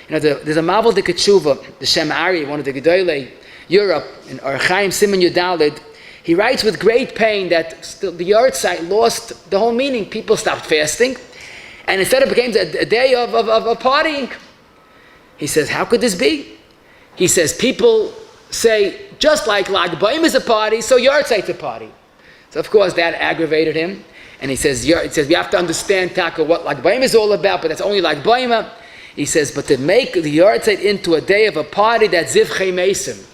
Speaker 2: There's a Mavel de Ketshuva, the Shem Ari, one of the Gedolei, Europe, in Archaim Simon Yudalid, he writes with great pain that still the Yahrtzeit lost the whole meaning. People stopped fasting, and instead it became a day of partying. He says, how could this be? He says, people say, just like Lag B'Omer is a party, so Yahrtzeit's a party. So of course that aggravated him. And he says, we have to understand, Taka, what Lag B'Omer is all about, but that's only Lag B'Omer. He says, but to make the Yahrtzeit into a day of a party, that's Zivchei Mesim.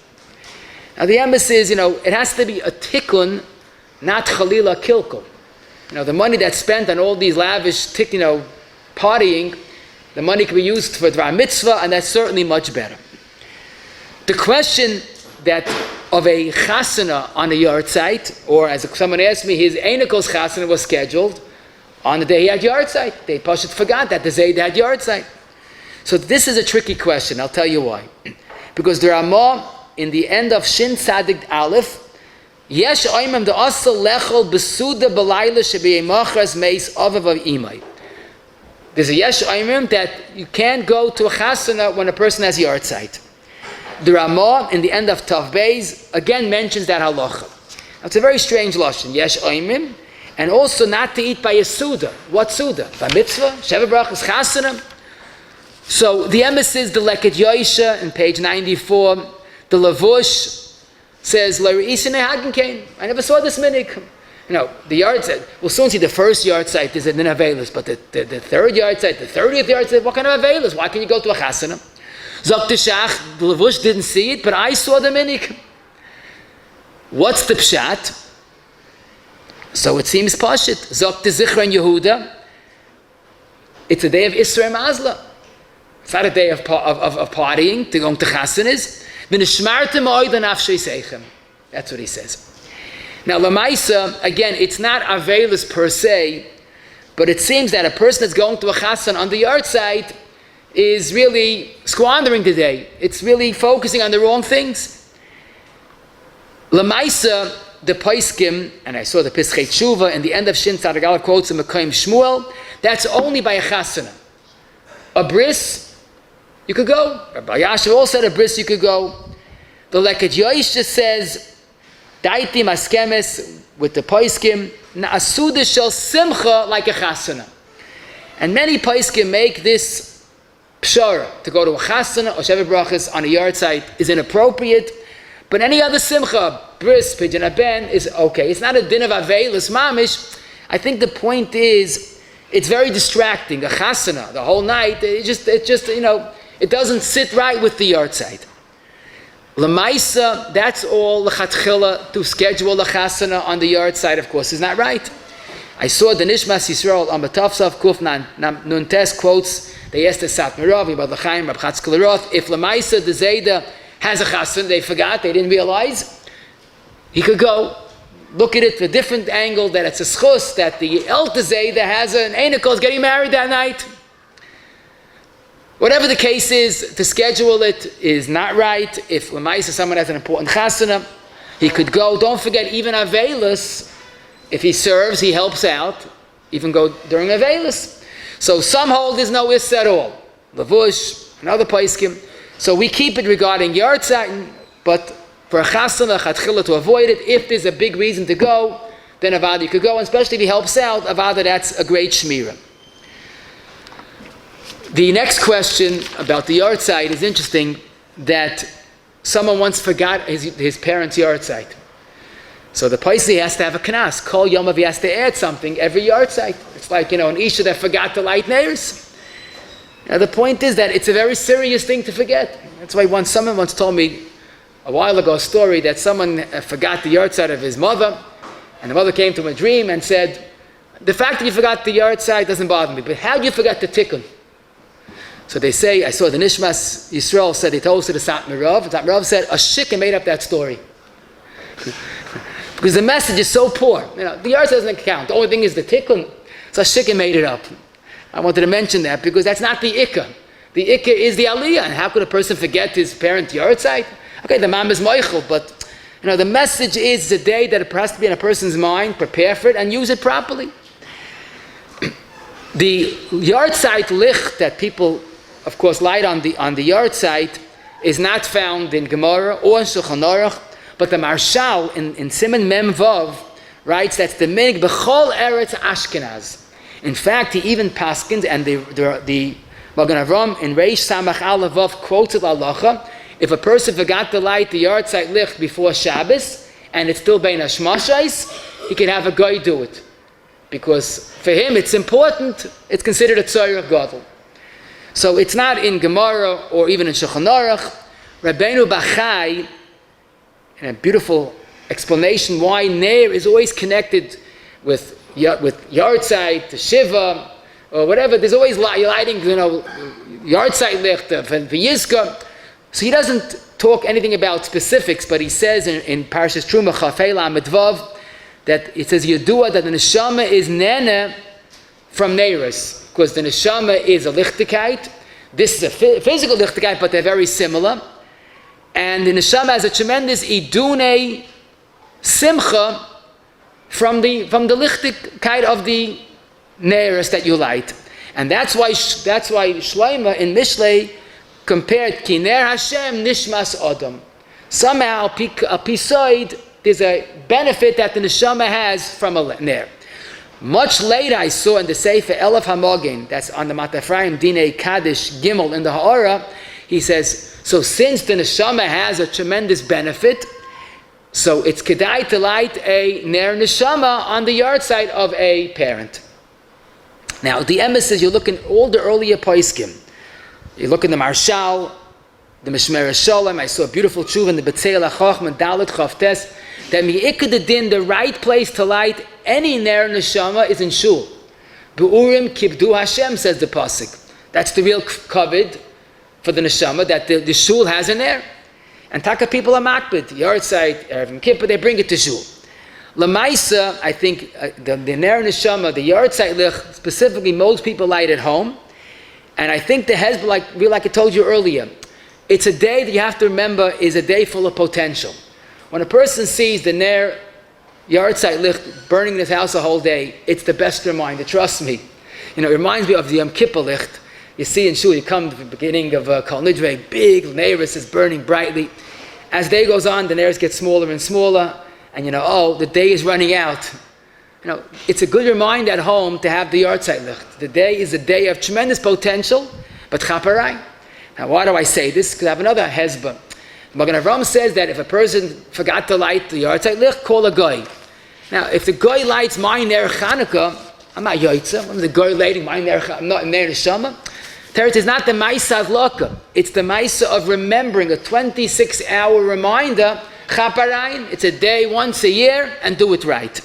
Speaker 2: Now the emphasis is, it has to be a tikkun, not chalila kilkum. The money that's spent on all these lavish, partying, the money can be used for dvar mitzvah, and that's certainly much better. The question that of a chasana on a Yahrtzeit, or as someone asked me, his Einikel's chasana was scheduled on the day he had Yahrtzeit. They Pashut forgot that the Zayd had Yahrtzeit. So this is a tricky question. I'll tell you why. Because the Ramah, in the end of Shin Tzadik Aleph, Yesh oimem the asal lechol besuda belayla shebiyemachras meis avav imay. There's a Yesh oimem that you can't go to a chasana when a person has Yahrtzeit. The Ramah, in the end of Tav Beis, again mentions that halacha. Now, it's a very strange lashon. Yesh oimim, and also not to eat by a suda. What suda? By mitzvah, sheva brachas, chasana. So the emes is the Leket Yosha in page 94. The Lavush says, I never saw this minik. The Yahrtzeit, we'll soon see the first Yahrtzeit is in Avelis, but the third Yahrtzeit, the 30th Yahrtzeit, what kind of Avelis? Why can you go to a chasana? Zok Teshach, the Lavush didn't see it, but I saw the minik. What's the pshat? So it seems pashit. Zok Tezichron Yehuda, it's a day of Isra Mazla. It's not a day of partying, to go to chasanas. That's what he says. Now, Lamaisa, again, it's not Avelis per se, but it seems that a person that's going to a chasan on the Yahrtzeit is really squandering the day. It's really focusing on the wrong things. Lamaisa, the Paiskim, and I saw the Pischei Tshuva in the end of Shin Tzadik Aleph quotes in Mekayim Shmuel, that's only by a chasana. A bris, you could go. Rabbi Yashav also said a bris you could go. The Leket Yosha says, Daiti maskemes with the Paiskim, Na'asuda shel simcha like a chasana. And many Paiskim make this pshara to go to a chasana or sheva brachas on a Yahrtzeit is inappropriate, but any other simcha, bris, pidyon haben, is okay. It's not a din of avelis mamish. I think the point is, it's very distracting. A chasana, the whole night, it just it doesn't sit right with the Yahrtzeit. Lamaisa, that's all l'chatchila to schedule a chasana on the Yahrtzeit, of course, is not right. I saw the Nishmas Yisrael on Batavsav Kuf Nun Tes quotes. They asked the Satmarav about the Chaim Rab Chatzkel Roth if Lamaisa the Zayda has a chasana. They forgot, they didn't realize. He could go look at it from a different angle, that it's a schus that the Elta Zayda has an Einikol is getting married that night. Whatever the case is, to schedule it is not right. If Lamaisa someone has an important chasana, he could go. Don't forget, even Avelis, if he serves, he helps out. Even go during Avelis. So some hold there's no is at all. Lavush, another Paiskim. So we keep it regarding Yahrtzeit, but for a chasana, chatchila, to avoid it, if there's a big reason to go, then Avada you could go, and especially if he helps out, Avada, that's a great shmira. The next question about the Yahrtzeit is interesting, that someone once forgot his parents' Yahrtzeit. So the Paisi has to have a knas. Kol Yomav, he has to add something every Yahrtzeit. It's like, an Isha that forgot to light neirs. Now the point is that it's a very serious thing to forget. That's why someone once told me a while ago a story that someone forgot the Yahrtzeit of his mother, and the mother came to him in a dream and said, the fact that you forgot the Yahrtzeit doesn't bother me, but how do you forget the tikkun? So they say, I saw the Nishmas Yisrael said, he told us to the Satmarav. The Satmarav said, a shikha made up that story. Because the message is so poor. The Yahrtzeit doesn't count. The only thing is the tikkun. So a shikha made it up. I wanted to mention that because that's not the ikka. The ikka is the aliyah. And how could a person forget his parent Yahrtzeit? Okay, the mam is moichel, but the message is the day that it has to be in a person's mind, prepare for it, and use it properly. The Yahrtzeit lich that people, of course, light on the Yahrtzeit is not found in Gemara or in Shulchan Aruch, but the Marshal in Siman Mem Vav writes that's the minig b'chol eretz Ashkenaz. In fact, he even paskins, and the Magen Avram in Reish Samach Aleph Vav quoted Halacha, if a person forgot to light the Yahrtzeit licht before Shabbos, and it's still Bein Hashmashais, he can have a guy do it. Because for him it's important, it's considered a Tzorech Gadol. So it's not in Gemara or even in Shulchan Aruch. Rabbeinu Bachai, in a beautiful explanation why Ner is always connected with Yahrtzeit, the Shiva, or whatever. There's always lighting, Yahrtzeit licht, V'yizka. So he doesn't talk anything about specifics, but he says in Parashas Truma Chafei Lamed Vav that it says Yedua that the neshama is nene from Neiros, because the neshama is a lichtigkeit. This is a physical lichtigkeit, but they're very similar. And the neshama has a tremendous idune simcha from the lichtigkeit of the Neiros that you light. And that's why Shlomo in Mishlei compared Kiner Hashem Nishmas Adam. Somehow, Pisoid, there's a benefit that the neshama has from a ner. Much later, I saw in the Sefer Elef Hamogin, that's on the Matafraim Dinei Kaddish Gimel in the Ha'ara, he says, so since the neshama has a tremendous benefit, so it's kedai to light a ner neshama on the Yahrtzeit of a parent. Now, the emes says you look in all the earlier poskim. You look in the Marshal, the Mishmer Sholem. I saw a beautiful tshuva in the B'tzeil HaChochma Dalet Chavtes that mi'ikad din, the right place to light any ner neshama is in shul. Be'urim kibdu Hashem, says the pasuk. That's the real covet for the neshama, that the shul has a ner. And taka people are makbid, Yahrtzeit, Erev Kippur, they bring it to shul. Lamaisa, I think the ner neshama, the Yahrtzeit lich, specifically most people light at home. And I think the Hezbollah, like I told you earlier, it's a day that you have to remember is a day full of potential. When a person sees the Ner Yahrtzeit licht burning in his house the whole day, it's the best reminder, trust me. It reminds me of the Yom Kippur licht. You see in shul, you come to the beginning of Kol Nidre, big Neiros is burning brightly. As day goes on, the Neiros get smaller and smaller, and the day is running out. It's a good reminder at home to have the Yahrtzeit licht. The day is a day of tremendous potential, but chaparai. Now, why do I say this? Because I have another hezbollah. Magen Avram says that if a person forgot to light the Yahrtzeit licht, call a goy. Now, if the goy lights my ner Chanukah, I'm not yoitza. I'm the goy lighting my ner. I'm not ner neshama. Teretz is not the ma'isa of laka. It's the ma'isa of remembering a 26-hour reminder. Chaparain. It's a day once a year, and do it right.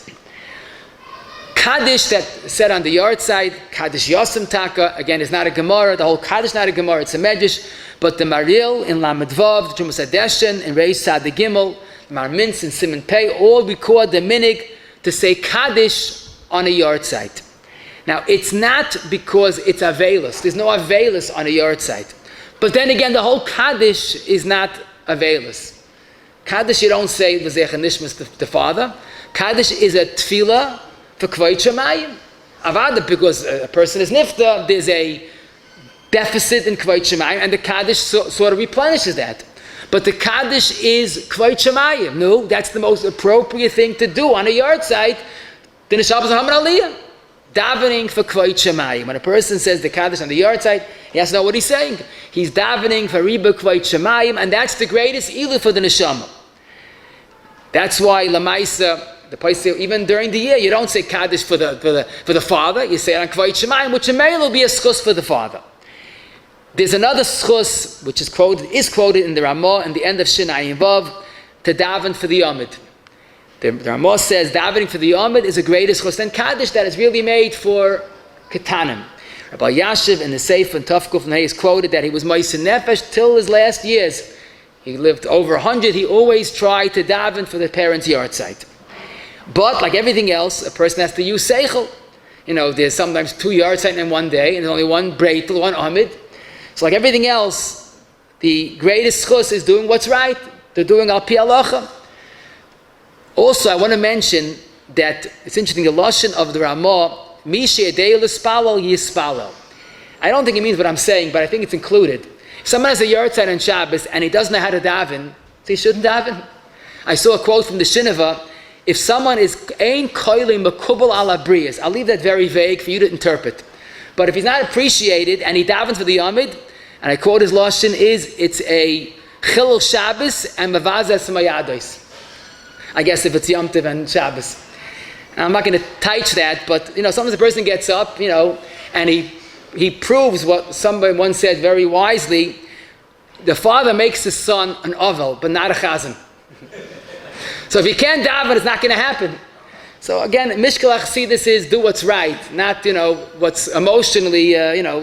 Speaker 2: Kaddish that said on the Yahrtzeit, Kaddish Yosem Taka, again, is not a Gemara. The whole Kaddish is not a Gemara, it's a Medrash. But the Maril in Lamed Vav, the Trumas Hadeshen, in Reish Sad the Gimel, the Marmintz in Siman Pei, all record the minig to say Kaddish on a Yahrtzeit. Now, it's not because it's Avelis. There's no Avelis on a Yahrtzeit. But then again, the whole Kaddish is not Avelis. Kaddish, you don't say V'zecha Nishmas, the father. Kaddish is a tefillah for Kvayt Shemayim. Avada, because a person is nifta, there's a deficit in Kvayt Shemayim, and the Kaddish sort of replenishes that. But the Kaddish is Kvayt Shemayim. No, that's the most appropriate thing to do on a Yahrtzeit. The Neshabas Hamad Aliyah. Davening for Kvayt Shemayim. When a person says the Kaddish on the Yahrtzeit, he has to know what he's saying. He's davening for Riba Kvayt Shemayim, and that's the greatest ilu for the Neshama. That's why Lamaisa, the place, even during the year, you don't say Kaddish for the father. You say it on Kvayt Shemayim, which may will be a schus for the father. There's another schus which is quoted in the Ramah in the end of Shinai Vav to daven for the Yomid. The Ramah says davening for the Yomid is a greater schus than Kaddish that is really made for Ketanim. Rabbi Yashiv in the Sefer and Tafkuf Nehei is quoted that he was Ma'aser Nefesh till his last years. He lived over 100. He always tried to daven for the parents' Yahrtzeit. But like everything else, a person has to use seichel. There's sometimes 2 Yahrtzeit in one day, and there's only one breitel, one amid. So like everything else, the greatest schus is doing what's right. They're doing al pi halacha. Also, I want to mention that it's interesting, the lashon of the Ramah, mi she'edei l'spalal yispalal. I don't think it means what I'm saying, but I think it's included. If someone has a Yahrtzeit on Shabbos and he doesn't know how to daven, so he shouldn't daven. I saw a quote from the Shinava, if someone is ein koilim makubal ala briyas, I'll leave that very vague for you to interpret. But if he's not appreciated and he davens for the Yamid, and I quote his lashon is, it's a chilul Shabbos and mavazes mayados. I guess if it's Yom Tov and Shabbos. And I'm not going to teach that, but sometimes the person gets up, and he proves what somebody once said very wisely. The father makes his son an ovel, but not a chazan. So if he can't daven, it's not going to happen. So again, Mishkal Achsidus is do what's right, not what's emotionally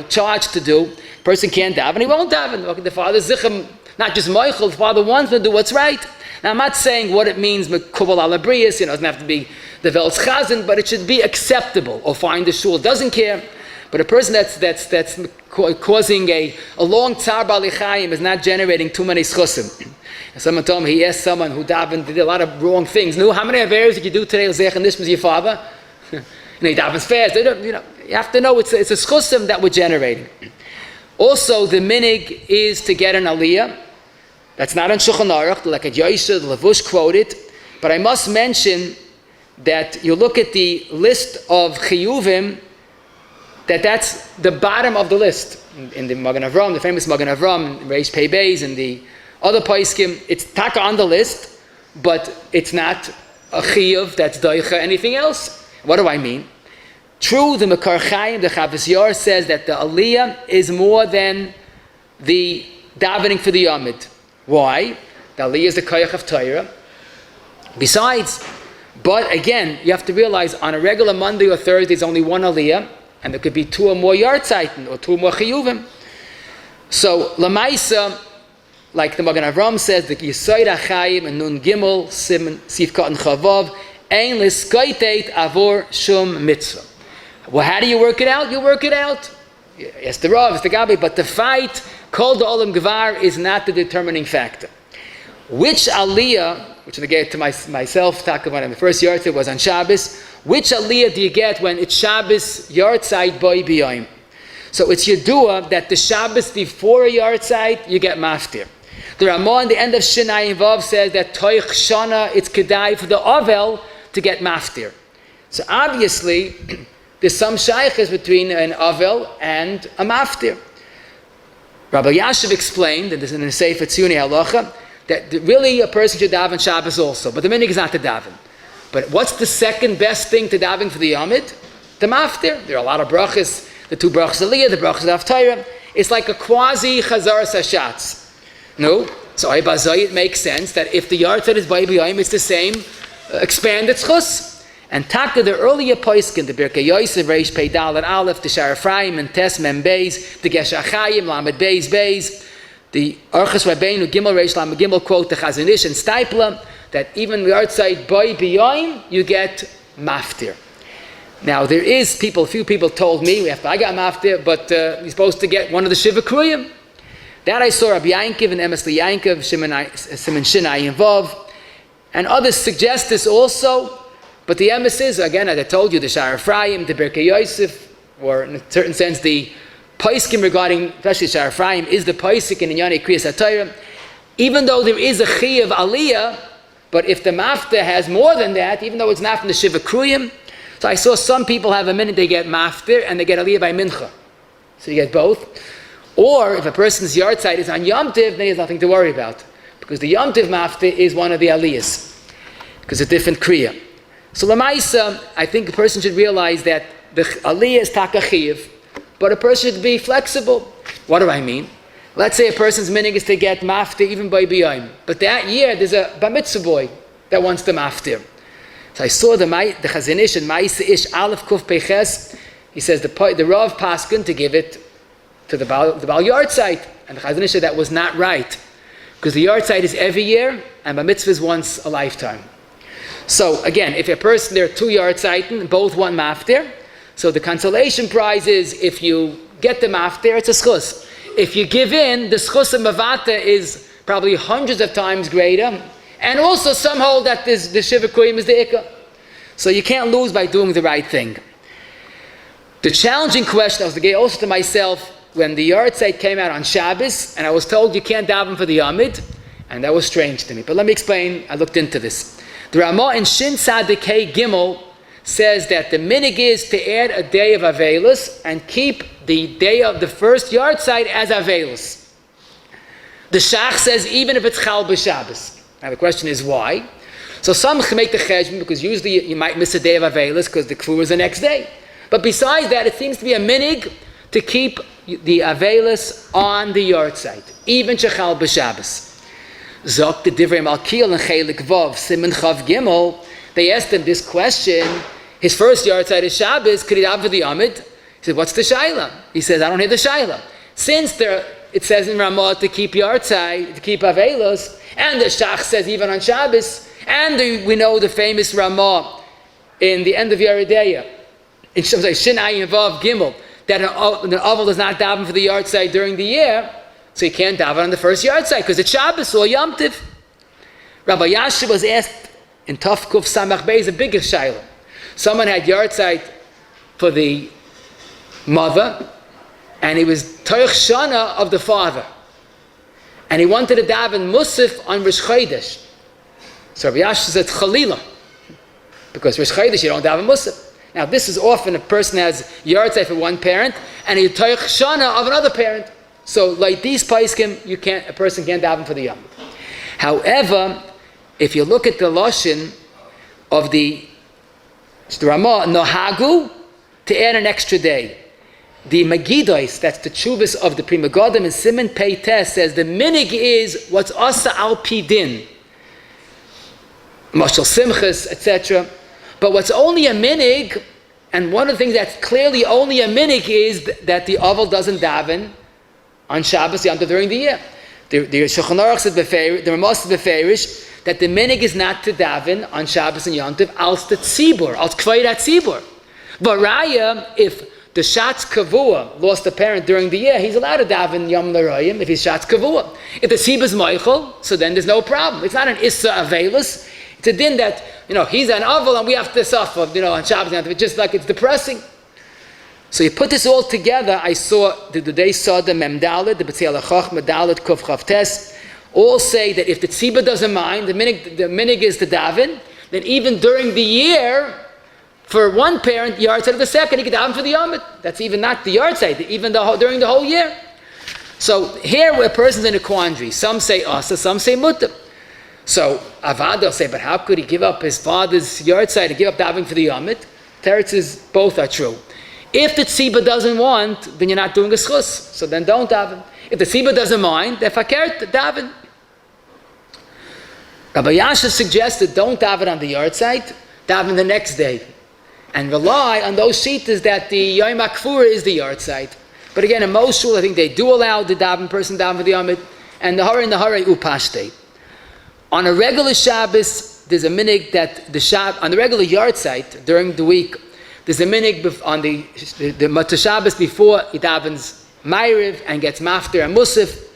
Speaker 2: charged to do. Person can't daven, he won't daven. The father zichem, not just Michael, the father wants to do what's right. Now I'm not saying what it means mekubal ala briyas, it doesn't have to be the Vel's chazan, but it should be acceptable. Or find a shul, doesn't care. But a person that's causing a long tzar bali chayim is not generating too many schusim. Someone told me, he asked someone who davened, did a lot of wrong things. No, how many averes did you do today? Zech and this was your father. He davens fast. You have to know it's a schusim that we're generating. Also, the minig is to get an aliyah. That's not on Shulchan Aruch, like at Yosha, the Levush quoted. But I must mention that you look at the list of chiyuvim, that's the bottom of the list. In the Magen Avram, the famous Magen Avram, Reish Pei Beis, and the other Paiskim, it's taka on the list, but it's not a chiyuv that's doicha anything else. What do I mean? True, the Mekar Chaim, the Chavos Yair says that the aliyah is more than the davening for the Yamid. Why? The aliyah is the koyach of Torah. Besides, but again, you have to realize on a regular Monday or Thursday, there's only one aliyah, and there could be 2 or more Yahrtzeiten or 2 or more chiyuvim. So, Lamaisa, like the Magen Avram says, the Yisoid HaChaim and Nun Gimel, Sivka and Chavav, Ein Liskoiteit Avor Shum Mitzvah. Well, how do you work it out? You work it out. Yes, the Rav, it's the Gabi, but the fight, Kol D'Olam Gvar, is not the determining factor. Which aliyah, which I gave to myself, talk about in the first Yahrtzeit was on Shabbos, which aliyah do you get when it's Shabbos, Yahrtzeit, Boi B'yoyim? So it's Yedua that the Shabbos before a Yahrtzeit, you get maftir. The Ramah in the end of Shinai Vav says that Toich Shana, it's Kedai for the Ovel to get maftir. So obviously, there's some shaykhs between an Ovel and a maftir. Rabbi Yashiv explained, and this is in the Sefer Tziyuni Halacha, that really a person should daven Shabbos also, but the minig is not to daven. But what's the second best thing to daven for the Yamid? The maftir. There are a lot of brachas, the 2 brachas aliyah, the brachas of Torah. It's like a quasi chazar sashatz. No? So it makes sense that if the Yahrtzeit is by B'yayim, it's the same expanded schus. And taka, the earlier poiskin, the Birkei Yosef, Reish Pei Dal and Aleph, the Shar Ephraim, and Tes Mem Beis, the Gesh Achayim, Lamed Beis, the Orchos Rabbeinu, Gimel Reish Lamed Gimel quote, the Chazanish and Stipler, that even the Yahrtzeit by B'yayim, you get maftir. Now there is few people told me, I got maftir, but you're supposed to get one of the Shiva Kruyim. That I saw Rabbi Yankiv and Emes Yankov, Simon Shinai Vav, and others suggest this also. But the emes is, again, as I told you, the Shar Ephraim, the Birkei Yosef, or in a certain sense, the Paiskim regarding, especially Shar Ephraim, is the Paisik in Inyane Kriyas HaTorah. Even though there is a Chi of Aliyah, but if the Mafta has more than that, even though it's not from the Shiva Kruyim, so I saw some people have a minute they get Maftir and they get Aliyah by Mincha. So you get both. Or if a person's Yahrtzeit is on Yom Tiv, then he has nothing to worry about. Because the Yom Tiv Maftir is one of the Aliyahs. Because it's a different Kriya. So Lamaisa, I think a person should realize that the Aliyah is Takachiv, but a person should be flexible. What do I mean? Let's say a person's minig is to get Maftir even by B'yayim. But that year there's a Bar Mitzvah boy that wants the Maftir. So I saw the Chazanish and Ma'isa Ish Aleph Kuf Peches. He says the Rav Paskin to give it to the Baal Yahrtzeit. And the Chazanish said that was not right. Because the Yahrtzeit is every year and Bar Mitzvah is once a lifetime. So again, if a person, there are 2 Yahrtzeiten, both want maftir. So the consolation prize is if you get the maftir, it's a schus. If you give in, the schus of mavata is probably hundreds of times greater. And also some hold that the Shiva Kuyim is the Ikka. So you can't lose by doing the right thing. The challenging question I was to get also to myself, when the Yahrtzeit came out on Shabbos, and I was told you can't daven for the Amid, and that was strange to me. But let me explain. I looked into this. The Ramah in Shin Tzadikei Gimel says that the minig is to add a day of Avelis and keep the day of the first Yahrtzeit as Avelis. The Shach says even if it's Chal b'Shabbos. Now the question is why? So some can make the cheshbon because usually you might miss a day of Avelis because the Kfur is the next day. But besides that, it seems to be a minig to keep the Avelis on the Yahrtzeit, even Shechal b'Shabbos. Zok the Divrei Malkiel and Chelik Vav Siman Chav Gimel. They asked him this question. His first Yahrtzeit is Shabbos. Could he daven for the Amid? He said, "What's the Shaila?" He says, "I don't hear the Shaila." Since it says in Ramah to keep Yahrtzeit, to keep Avelos, and the Shach says even on Shabbos, and we know the famous Ramah in the end of Yerideiah, in Shin Ayin Vav Gimel, that an Aval does not daven for the Yahrtzeit during the year, so he can't daven on the first Yahrtzeit because it's Shabbos or Yom Tiv. Rabbi Yashiv was asked in Tov Kuf Samach Beis the biggest Shaila. Someone had Yahrtzeit for the mother, and he was Toich Shana of the father, and he wanted to daven Musaf on Rosh Chodesh. So Rabbi Yashiv said Chalila, because Rosh Chodesh you don't daven Musaf. Now this is often a person has Yahrtzeit for one parent, and he Toich Shana of another parent. So like these paiskim, a person can't daven for the Yom. However, if you look at the Lashon of the Ramah, Nohagu, to add an extra day. The Megiddos, that's the Chuvas of the Pri Megadim, and Siman Pei Tes says the minig is what's Asa al Pidin, Mashal Simchas, etc. But what's only a minig, and one of the things that's clearly only a minig is that the Aval doesn't daven on Shabbos Yom Tov during the year. The Shulchan Aruch said the Ramah said beferish that the minig is not to daven on Shabbos and Yom Tov als the tzibur, als kvayid tzibur. But Raya, if the Shatz Kavua lost a parent during the year, he's allowed to daven Yom L'Royim if he's Shatz Kavua. If the tzibur is Moichel, so then there's no problem. It's not an Issa Avelis. It's a din that, he's an Aval and we have to suffer, on Shabbos and Yom Tov. It's just like it's depressing. So you put this all together, I saw the day saw the Memdalet, the B'tzei Alachach, Medalet, Kuf Chavtes, all say that if the tzibah doesn't mind, the minig is to daven, then even during the year, for one parent, Yahrtzeit of the second, he can daven for the Yomit. That's even not the Yahrtzeit, even during the whole year. So here a person's in a quandary. Some say Asa, some say Mutta. So Avad will say, but how could he give up his father's Yahrtzeit and give up davening for the Yomit? Teretz is both are true. If the tzibah doesn't want, then you're not doing a schus. So then don't daven. If the tzibah doesn't mind, then fakert daven. Rabbi Yasha suggested don't daven on the Yahrtzeit, daven the next day, and rely on those shitas that the Yom HaKfura is the Yahrtzeit. But again, in most shul, I think they do allow the person daven for the Yomit, and the Hare upashte. On a regular Shabbos, there's a minig that on the regular Yahrtzeit during the week, there's a minig on the Matzah Shabbos before he davens Ma'ariv and gets Maftir and Musaf.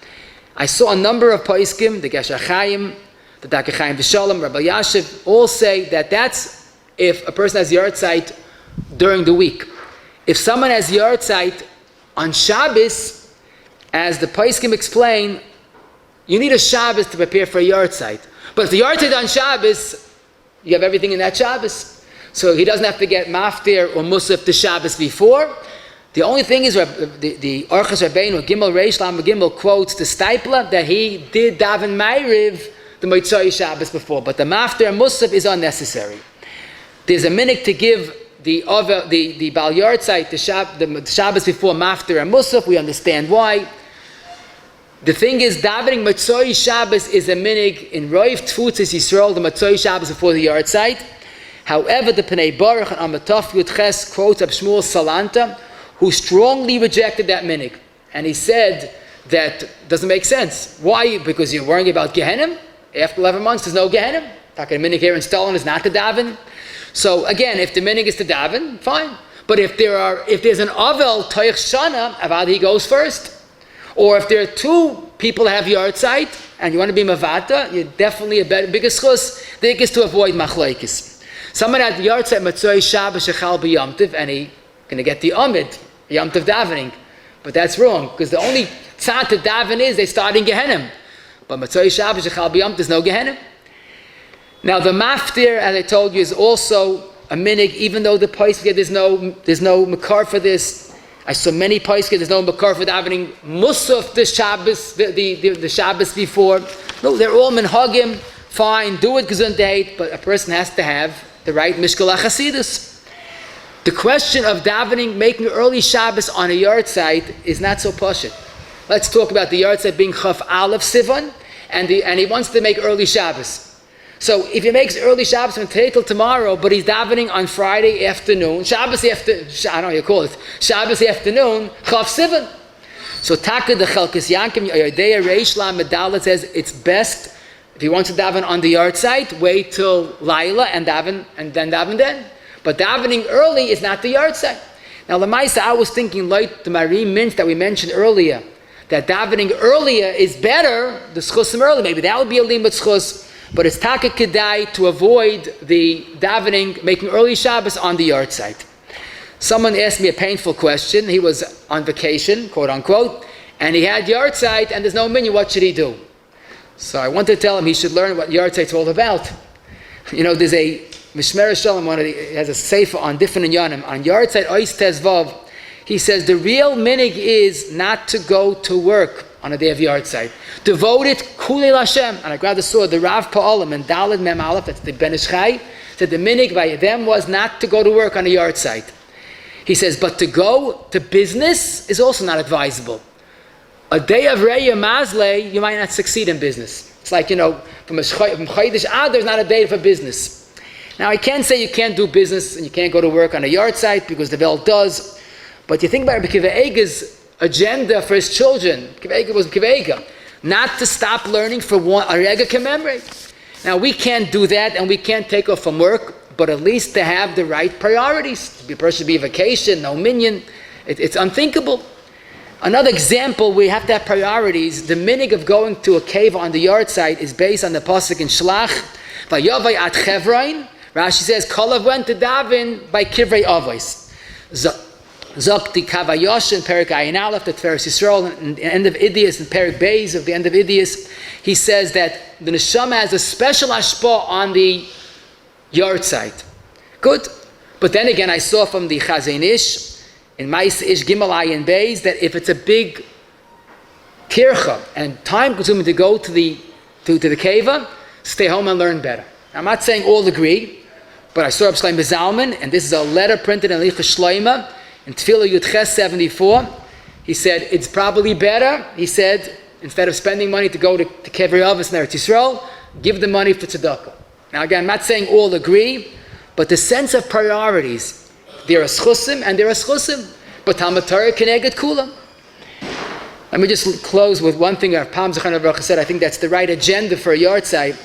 Speaker 2: I saw a number of Paiskim, the Gesher Chaim, the Dakar Chaim V'Shalom, Rabbi Yashiv, all say that that's if a person has Yahrtzeit during the week. If someone has Yahrtzeit on Shabbos, as the Paiskim explain, you need a Shabbos to prepare for a Yahrtzeit. But if the Yahrtzeit on Shabbos, you have everything in that Shabbos. So he doesn't have to get Maftir or Musaf the Shabbos before. The only thing is the Orchos Rabbeinu, Gimel Reish Lam Gimel, quotes the Stipler that he did daven Ma'ariv the Motzei Shabbos before, but the Maftir and Musaf is unnecessary. There's a minute to give the Bal Yahrtzeit the Shabbos before Maftir and Musaf. We understand why. The thing is, davening Motzei Shabbos is a minig in Roiv Tfutzis Yisrael, the Motzei Shabbos before the Yahrtzeit. However, the Pnei Baruch and Amataf Yud Ches quotes Ab Shmuel Salanta, who strongly rejected that minig. And he said that doesn't make sense. Why? Because you're worrying about Gehenim? After 11 months, there's no Gehenim. Talking minig here in Stalin is not to daven. So again, if the minig is to daven, fine. But if there's an Avel Toich Shana, Avad he goes first. Or if there are two people that have Yahrtzeit and you want to be Mavata, you're definitely a bigger schus. The thing is to avoid Machlaikis. Someone had Yahrtzeit Matzoi Shabbos Shechal B'Yom Tov and he going to get the Amid, Yom Tov davening. But that's wrong, because the only tzad to daven is they start in Gehenim. But Matzoi Shabbos, Shechal B'Yom, there's no Gehenim. Now the maftir, as I told you, is also a minig, even though the Paiskim, there's no makar for this. I saw many Paiskim, there's no makar for davening Musaf the Shabbos, the Shabbos before. No, they're all minhagim, fine, do it gesundheit, but a person has to have the right Mishkal HaChasidus. The question of davening, making early Shabbos on a Yahrtzeit is not so pashut. Let's talk about the Yahrtzeit being Chaf Aleph Sivan, and he wants to make early Shabbos. So if he makes early Shabbos from today till tomorrow, but he's davening on Friday afternoon, Shabbos afternoon, Chaf Sivan. So Taka the Chelkes Yankim Yodeya Reish La Medallah says it's best if he wants to daven on the Yahrtzeit, wait till Laila and then daven. But davening early is not the Yahrtzeit. Now Lamaisa, I was thinking like the Marim Minch that we mentioned earlier, that davening earlier is better, the schusim early, maybe that would be a limud schus. But it's taka kedai to avoid the davening, making early Shabbos on the Yahrtzeit. Someone asked me a painful question. He was on vacation, quote unquote, and he had Yahrtzeit and there's no minyan. What should he do? So I wanted to tell him he should learn what Yahrtzeit's all about. You know, there's a Mishmer Shalom, has a sefer on different inyanim. On Yahrtzeit Ois Tezvav, he says the real minig is not to go to work on a day of Yahrtzeit. Devote it kulei Hashem. And I grabbed the sword, the Rav Pa'olim and Daled Mem Aleph, that's the Ben Ish Chai, said the minig by them was not to go to work on a Yahrtzeit. He says, but to go to business is also not advisable. A day of Reya Mazle, you might not succeed in business. It's like, from Chodesh Adar, there's not a day for business. Now, I can't say you can't do business and you can't go to work on a Yahrtzeit because the Vel does. But you think about Rabbi Akiva agenda for his children. Kivega was Kivega. Not to stop learning for one, a rega commemorate. Now, we can't do that and we can't take off from work, but at least to have the right priorities. A person should be vacation, no minyan. It's unthinkable. Another example, we have to have priorities. The minig of going to a cave on the Yahrtzeit is based on the pasuk in Shlach. Vayavai at Chevron. Rashi says, Kolav went to daven by Kivrei Avos. Zokti Kavayosh in Perik Ayin Aleph, the Tferes Yisrael, in the end of Idias, and Perik Beis of the end of Idias, he says that the neshama has a special hashpah on the Yahrtzeit. Good. But then again, I saw from the Chazain Ish, in Mais Ish Gimel Ayin Beis, that if it's a big tircha and time consuming to go to the keva, stay home and learn better. I'm not saying all agree, but I saw Reb Shlomo Zalman, and this is a letter printed in Licha Shloima, in Tefillah Yudches 74, he said, it's probably better, he said, instead of spending money to go to Kevrei Avos in Eretz Yisrael, give the money for tzedakah. Now again, I'm not saying all agree, but the sense of priorities, there are schusim and there are schusim, but Talmud Torah keneged kulam. Let me just close with one thing Rav Pam Zechron Baruch said, I think that's the right agenda for a Yahrtzeit.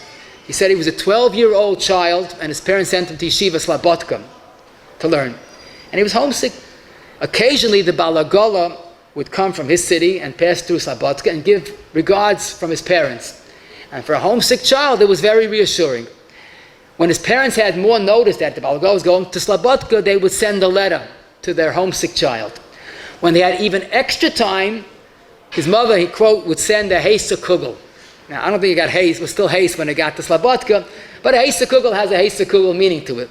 Speaker 2: He said he was a 12-year-old child and his parents sent him to Yeshiva Slabotka to learn. And he was homesick. Occasionally the Balagola would come from his city and pass through Slabotka and give regards from his parents. And for a homesick child, it was very reassuring. When his parents had more notice that the Balagola was going to Slabotka, they would send a letter to their homesick child. When they had even extra time, his mother, he quote, would send a Heisa Kugel. Now, I don't think he got haste, it was still haste when it got to Slabotka, but a Heisa Kugel has a Heisa Kugel meaning to it.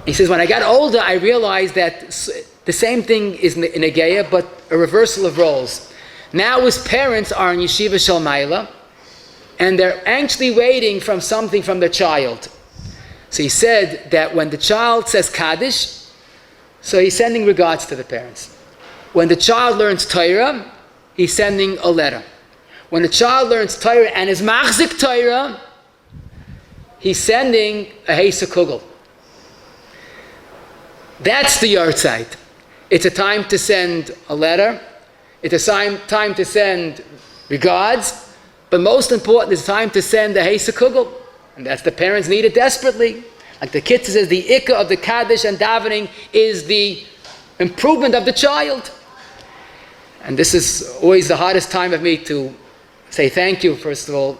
Speaker 2: He says, when I got older, I realized that the same thing is in a Geya, but a reversal of roles. Now his parents are in Yeshiva Shalmaila, and they're anxiously waiting from something from their child. So he said that when the child says Kaddish, so he's sending regards to the parents. When the child learns Torah, he's sending a letter. When the child learns Torah and is machzik Torah, he's sending a Heisa Kugel. That's the Yahrtzeit. It's a time to send a letter. It's a time to send regards. But most important, it's time to send a Heisa Kugel. And that's the parents need it desperately. Like the Kitzur says, the Ikka of the Kaddish and davening is the improvement of the child. And this is always the hardest time of me to say thank you, first of all,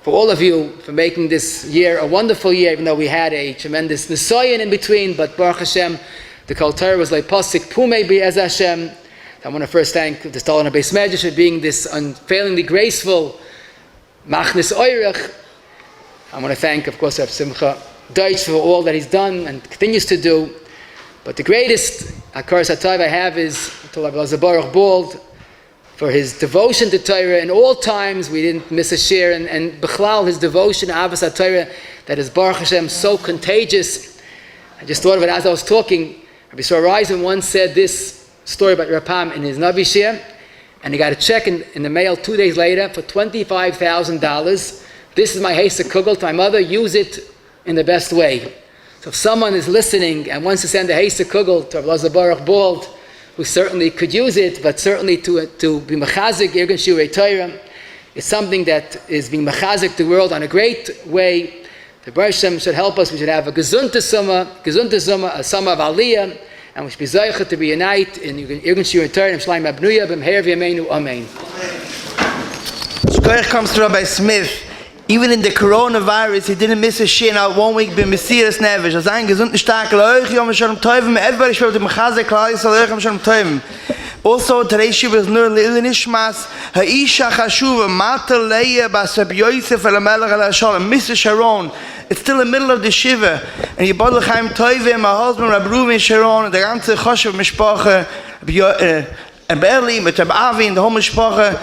Speaker 2: for all of you for making this year a wonderful year, even though we had a tremendous Nisayan in between, but Baruch Hashem, the Kol Torah was like Pasik Pumei Be'ez Hashem. I want to first thank the Stolen Beis Medrash for being this unfailingly graceful Machnis Oirech. I want to thank, of course, Rav Simcha Deutsch for all that he's done and continues to do. But the greatest Hakaras HaTov I have is to Rabbi Zev Bald for his devotion to Torah in all times. We didn't miss a share, and Bechlal, his devotion to Avos HaTorah, that is Baruch Hashem so contagious. I just thought of it as I was talking. Rabbi Yisrael Reisman once said this story about Rapam in his Navi Shir, and he got a check in the mail 2 days later for $25,000. This is my Hesed Kugel to my mother. Use it in the best way. So if someone is listening and wants to send a Hesed Kugel to Rabbi Zev Bald, who certainly could use it, but certainly to be mechazik Irgun Shirei Torah, is something that is being mechazik the world on a great way. The Baruch Hashem should help us. We should have a gezunte summer, a summer of Aliyah, and we should be zeicha to reunite in Irgun Shirei Torah and Shleim Abnuya b'mher v'yameinu Amen.
Speaker 3: Shkoyach comes to Rabbi Smith. Even in the coronavirus, he didn't miss a shit. Now 1 week been Messias Nevish. As ein gesunden starke Leuch, Yom Shalom Tovim. Everybody should have Mechazek Klal Yisrael Yom Shalom Tovim. Also, today's shiva is nur Leil Nishmas. Ha'isha Chashuva Mata Leia Bas Reb Yosef El Melech El Shalom. Mr. Sharon. It's still in the middle of the shiva, and Yibad L'chaim Tovim, my husband Reb Reuven Sharon, and the ganze Choshev Mishpacha, Reb Eli, with Reb Avi, and the whole Mishpacha.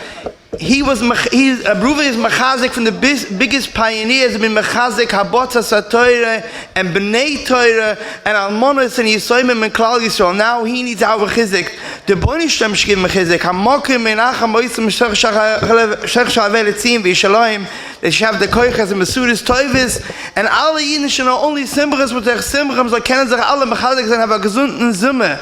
Speaker 3: Reuven is mechazik from the biggest pioneers. Have been mechazik Habotzas HaTorah and Bnei Torah and Almonos and Yisoyim and Klal Yisrael. Now he needs our chizik. The Bnei Shem shkiv mechizik. Hamokim menachem moisim shech shalvei letzim v'yishalayim. They should have the koiches and mesuris toivis, and all the Yidden should not only simchas but their simchas so kennen sich alle mechazik and have a gesunden Zimmer.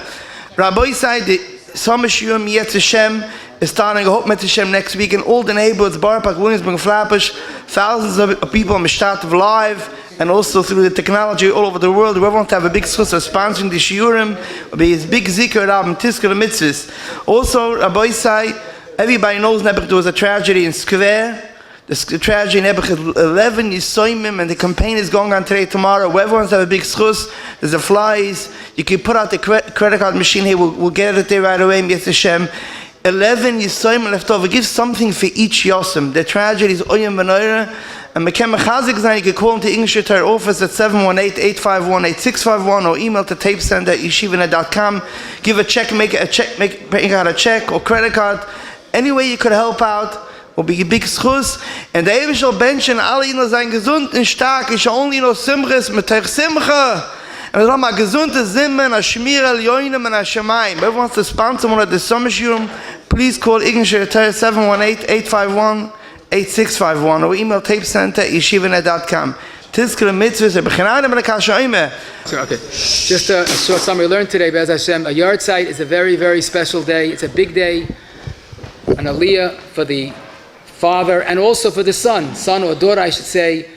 Speaker 3: Rabbi Zev, the Somish Yom Yetz Hashem is starting a Hope Met Hashem next week in all the neighborhoods, Bar Park, Williamsburg, Flatbush. Thousands of people on Mishtat live, and also through the technology all over the world. Whoever wants to have a big schus of sponsoring the shiurim, will be his big zikr album, Tiskar Mitzvahs. Also, Rabbi Zev, everybody knows Nebuch, there was a tragedy in Square. The tragedy in Nebuch is 11 Yisoimim, and the campaign is going on today, tomorrow. Whoever wants to have a big schus, there's the flies. You can put out the credit card machine here. We'll get it there right away. Mitzvah Hashem. 11 Yisoim left over. Give something for each Yosem. The tragedy is Oyam V'Noira. And Mekem Mechazik Zayin, you can call into English Torah office at 718-851-8651 or email to tapesend@yeshivanet.com. Give a check, make out a check or credit card. Any way you could help out will be a big schus. And the Eivishal Benchen, alle Yidden sein gesund und stark. Ich only know Simchas mit Tech Simcha. And we have a gesunde Zimmer, a Shmir El Yoinem, and a Shemayim. Whoever wants to sponsor one of the summer shiurim, please call English Torah 718-851-8651 or email tapecenter@yeshivanet.com. Tizkar mitzvahs b'chinayim b'nekasha oimeh.
Speaker 2: Okay, just a short summary. We learned today, Be'ez Hashem, a Yahrtzeit is a very, very special day. It's a big day, an aliyah for the father and also for the son or daughter, I should say.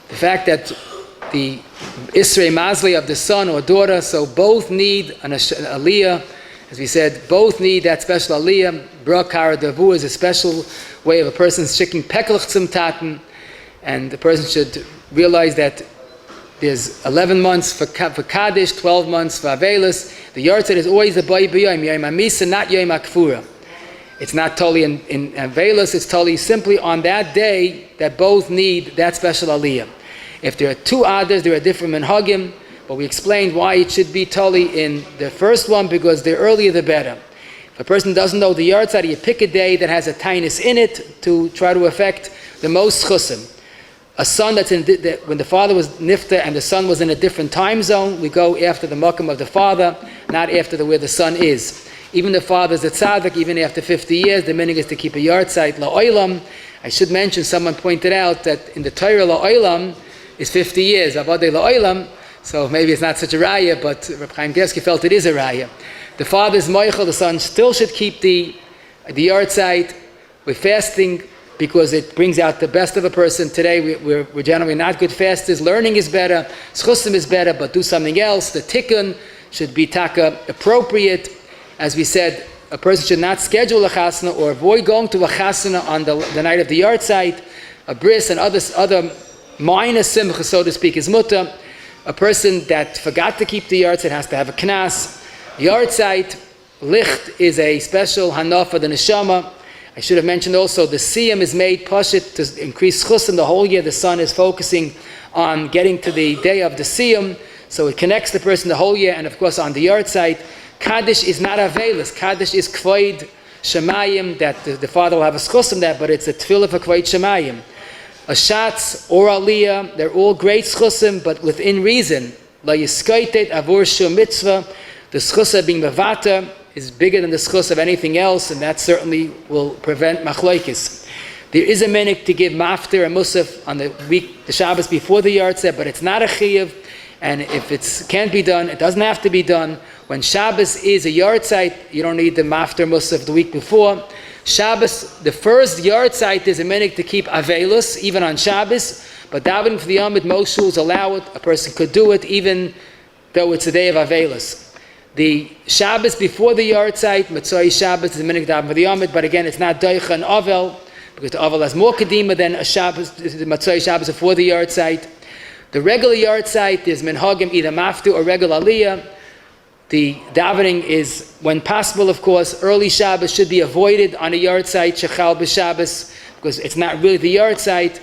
Speaker 2: The fact that the Isrei Mazli of the son or daughter, so both need an aliyah. As we said, both need that special aliyah. Bra Kara Davu is a special way of a person shicking pekelach zum taten, and the person should realize that there's 11 months for Kaddish, 12 months for Avelis. The Yahrtzeit is always a Bay B'Yom, Yom HaMisa, not Yom HaKfura. It's not totally in Avelis, it's totally simply on that day that both need that special aliyah. If there are two others, there are different minhagim, but we explained why it should be totally in the first one, because the earlier the better. If a person doesn't know the Yahrtzeit, you pick a day that has a tainus in it to try to affect the most chusim. A son that's when the father was nifta and the son was in a different time zone, we go after the makam of the father, not after where the son is. Even the father's a tzaddik, even after 50 years, the meaning is to keep a Yahrtzeit la'olam. I should mention, someone pointed out that in the Torah la'olam is 50 years, avadei la'olam, so maybe it's not such a raya, but Reb Chaim Gerski felt it is a raya. The father's moichel, the son still should keep the Yahrtzeit. We're fasting because it brings out the best of a person. Today we're generally not good fasters. Learning is better, schusim is better, but do something else. The tikkun should be taka appropriate. As we said, a person should not schedule a chasana or avoid going to a chasana on the night of the Yahrtzeit. A bris and other minor simcha, so to speak, is mutter. A person that forgot to keep the Yahrtzeit has to have a knas. Yahrtzeit licht is a special hana for the neshama. I should have mentioned also the siyam is made pashit to increase chusim. The whole year the sun is focusing on getting to the day of the siyam, so it connects the person the whole year. And of course on the Yahrtzeit, Kaddish is not avelis. Kaddish is kvoid shemayim, that the father will have a chusim that, but it's a tefillah for kvoid shemayim. A shatz or aliyah, they're all great chusim, but within reason. La yiskaitet avur shum mitzvah. The schusa being mevata is bigger than the schus of anything else, and that certainly will prevent machlokes. There is a minhag to give maftir and musaf on the week, the Shabbos before the Yahrtzeit, but it's not a chiyuv, and if it can't be done, it doesn't have to be done. When Shabbos is a Yahrtzeit, you don't need the maftir musaf the week before. Shabbos, the first Yahrtzeit, is a minhag to keep avelus, even on Shabbos, but davening for the Yom most shuls allow it. A person could do it even though it's a day of avelus. The Shabbos before the Yahrtzeit, Matzoi Shabbos, is a minhag daven for the Yom, but again, it's not doicha and avel, because the avel has more kedima than a Shabbos, the Matzoi Shabbos before the Yahrtzeit. The regular Yahrtzeit is minhagim either maftu or regular aliyah. The davening is, when possible, of course, early Shabbos should be avoided on a Yahrtzeit, shechal b'Shabbos, because it's not really the Yahrtzeit.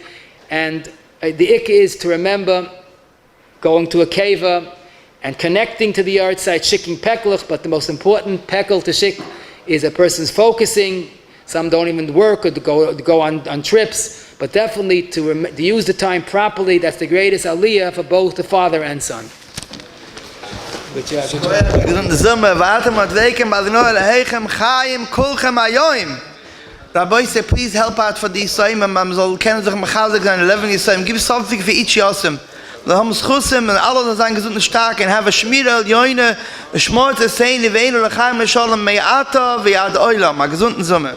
Speaker 2: And the ik is to remember going to a keva and connecting to the Yahrtzeit, shikking pekelach, but the most important pekel to shik is a person's focusing. Some don't even work or to go on trips, but definitely to use the time properly. That's the greatest aliyah for both the father and son.
Speaker 3: Rabbi said, please help out for these Yisayim. Man soll kennen sich Mechazik sein 11 Yisayim. Give something for each Yisayim. Wir haben Schusim und alle sind gesund und stark und haben Schmira, Joine, Schmorte, Seine, Weine, Lechaim, Shalom, Me'ata, Ve'ad Oilam. Eine gesunde Summe.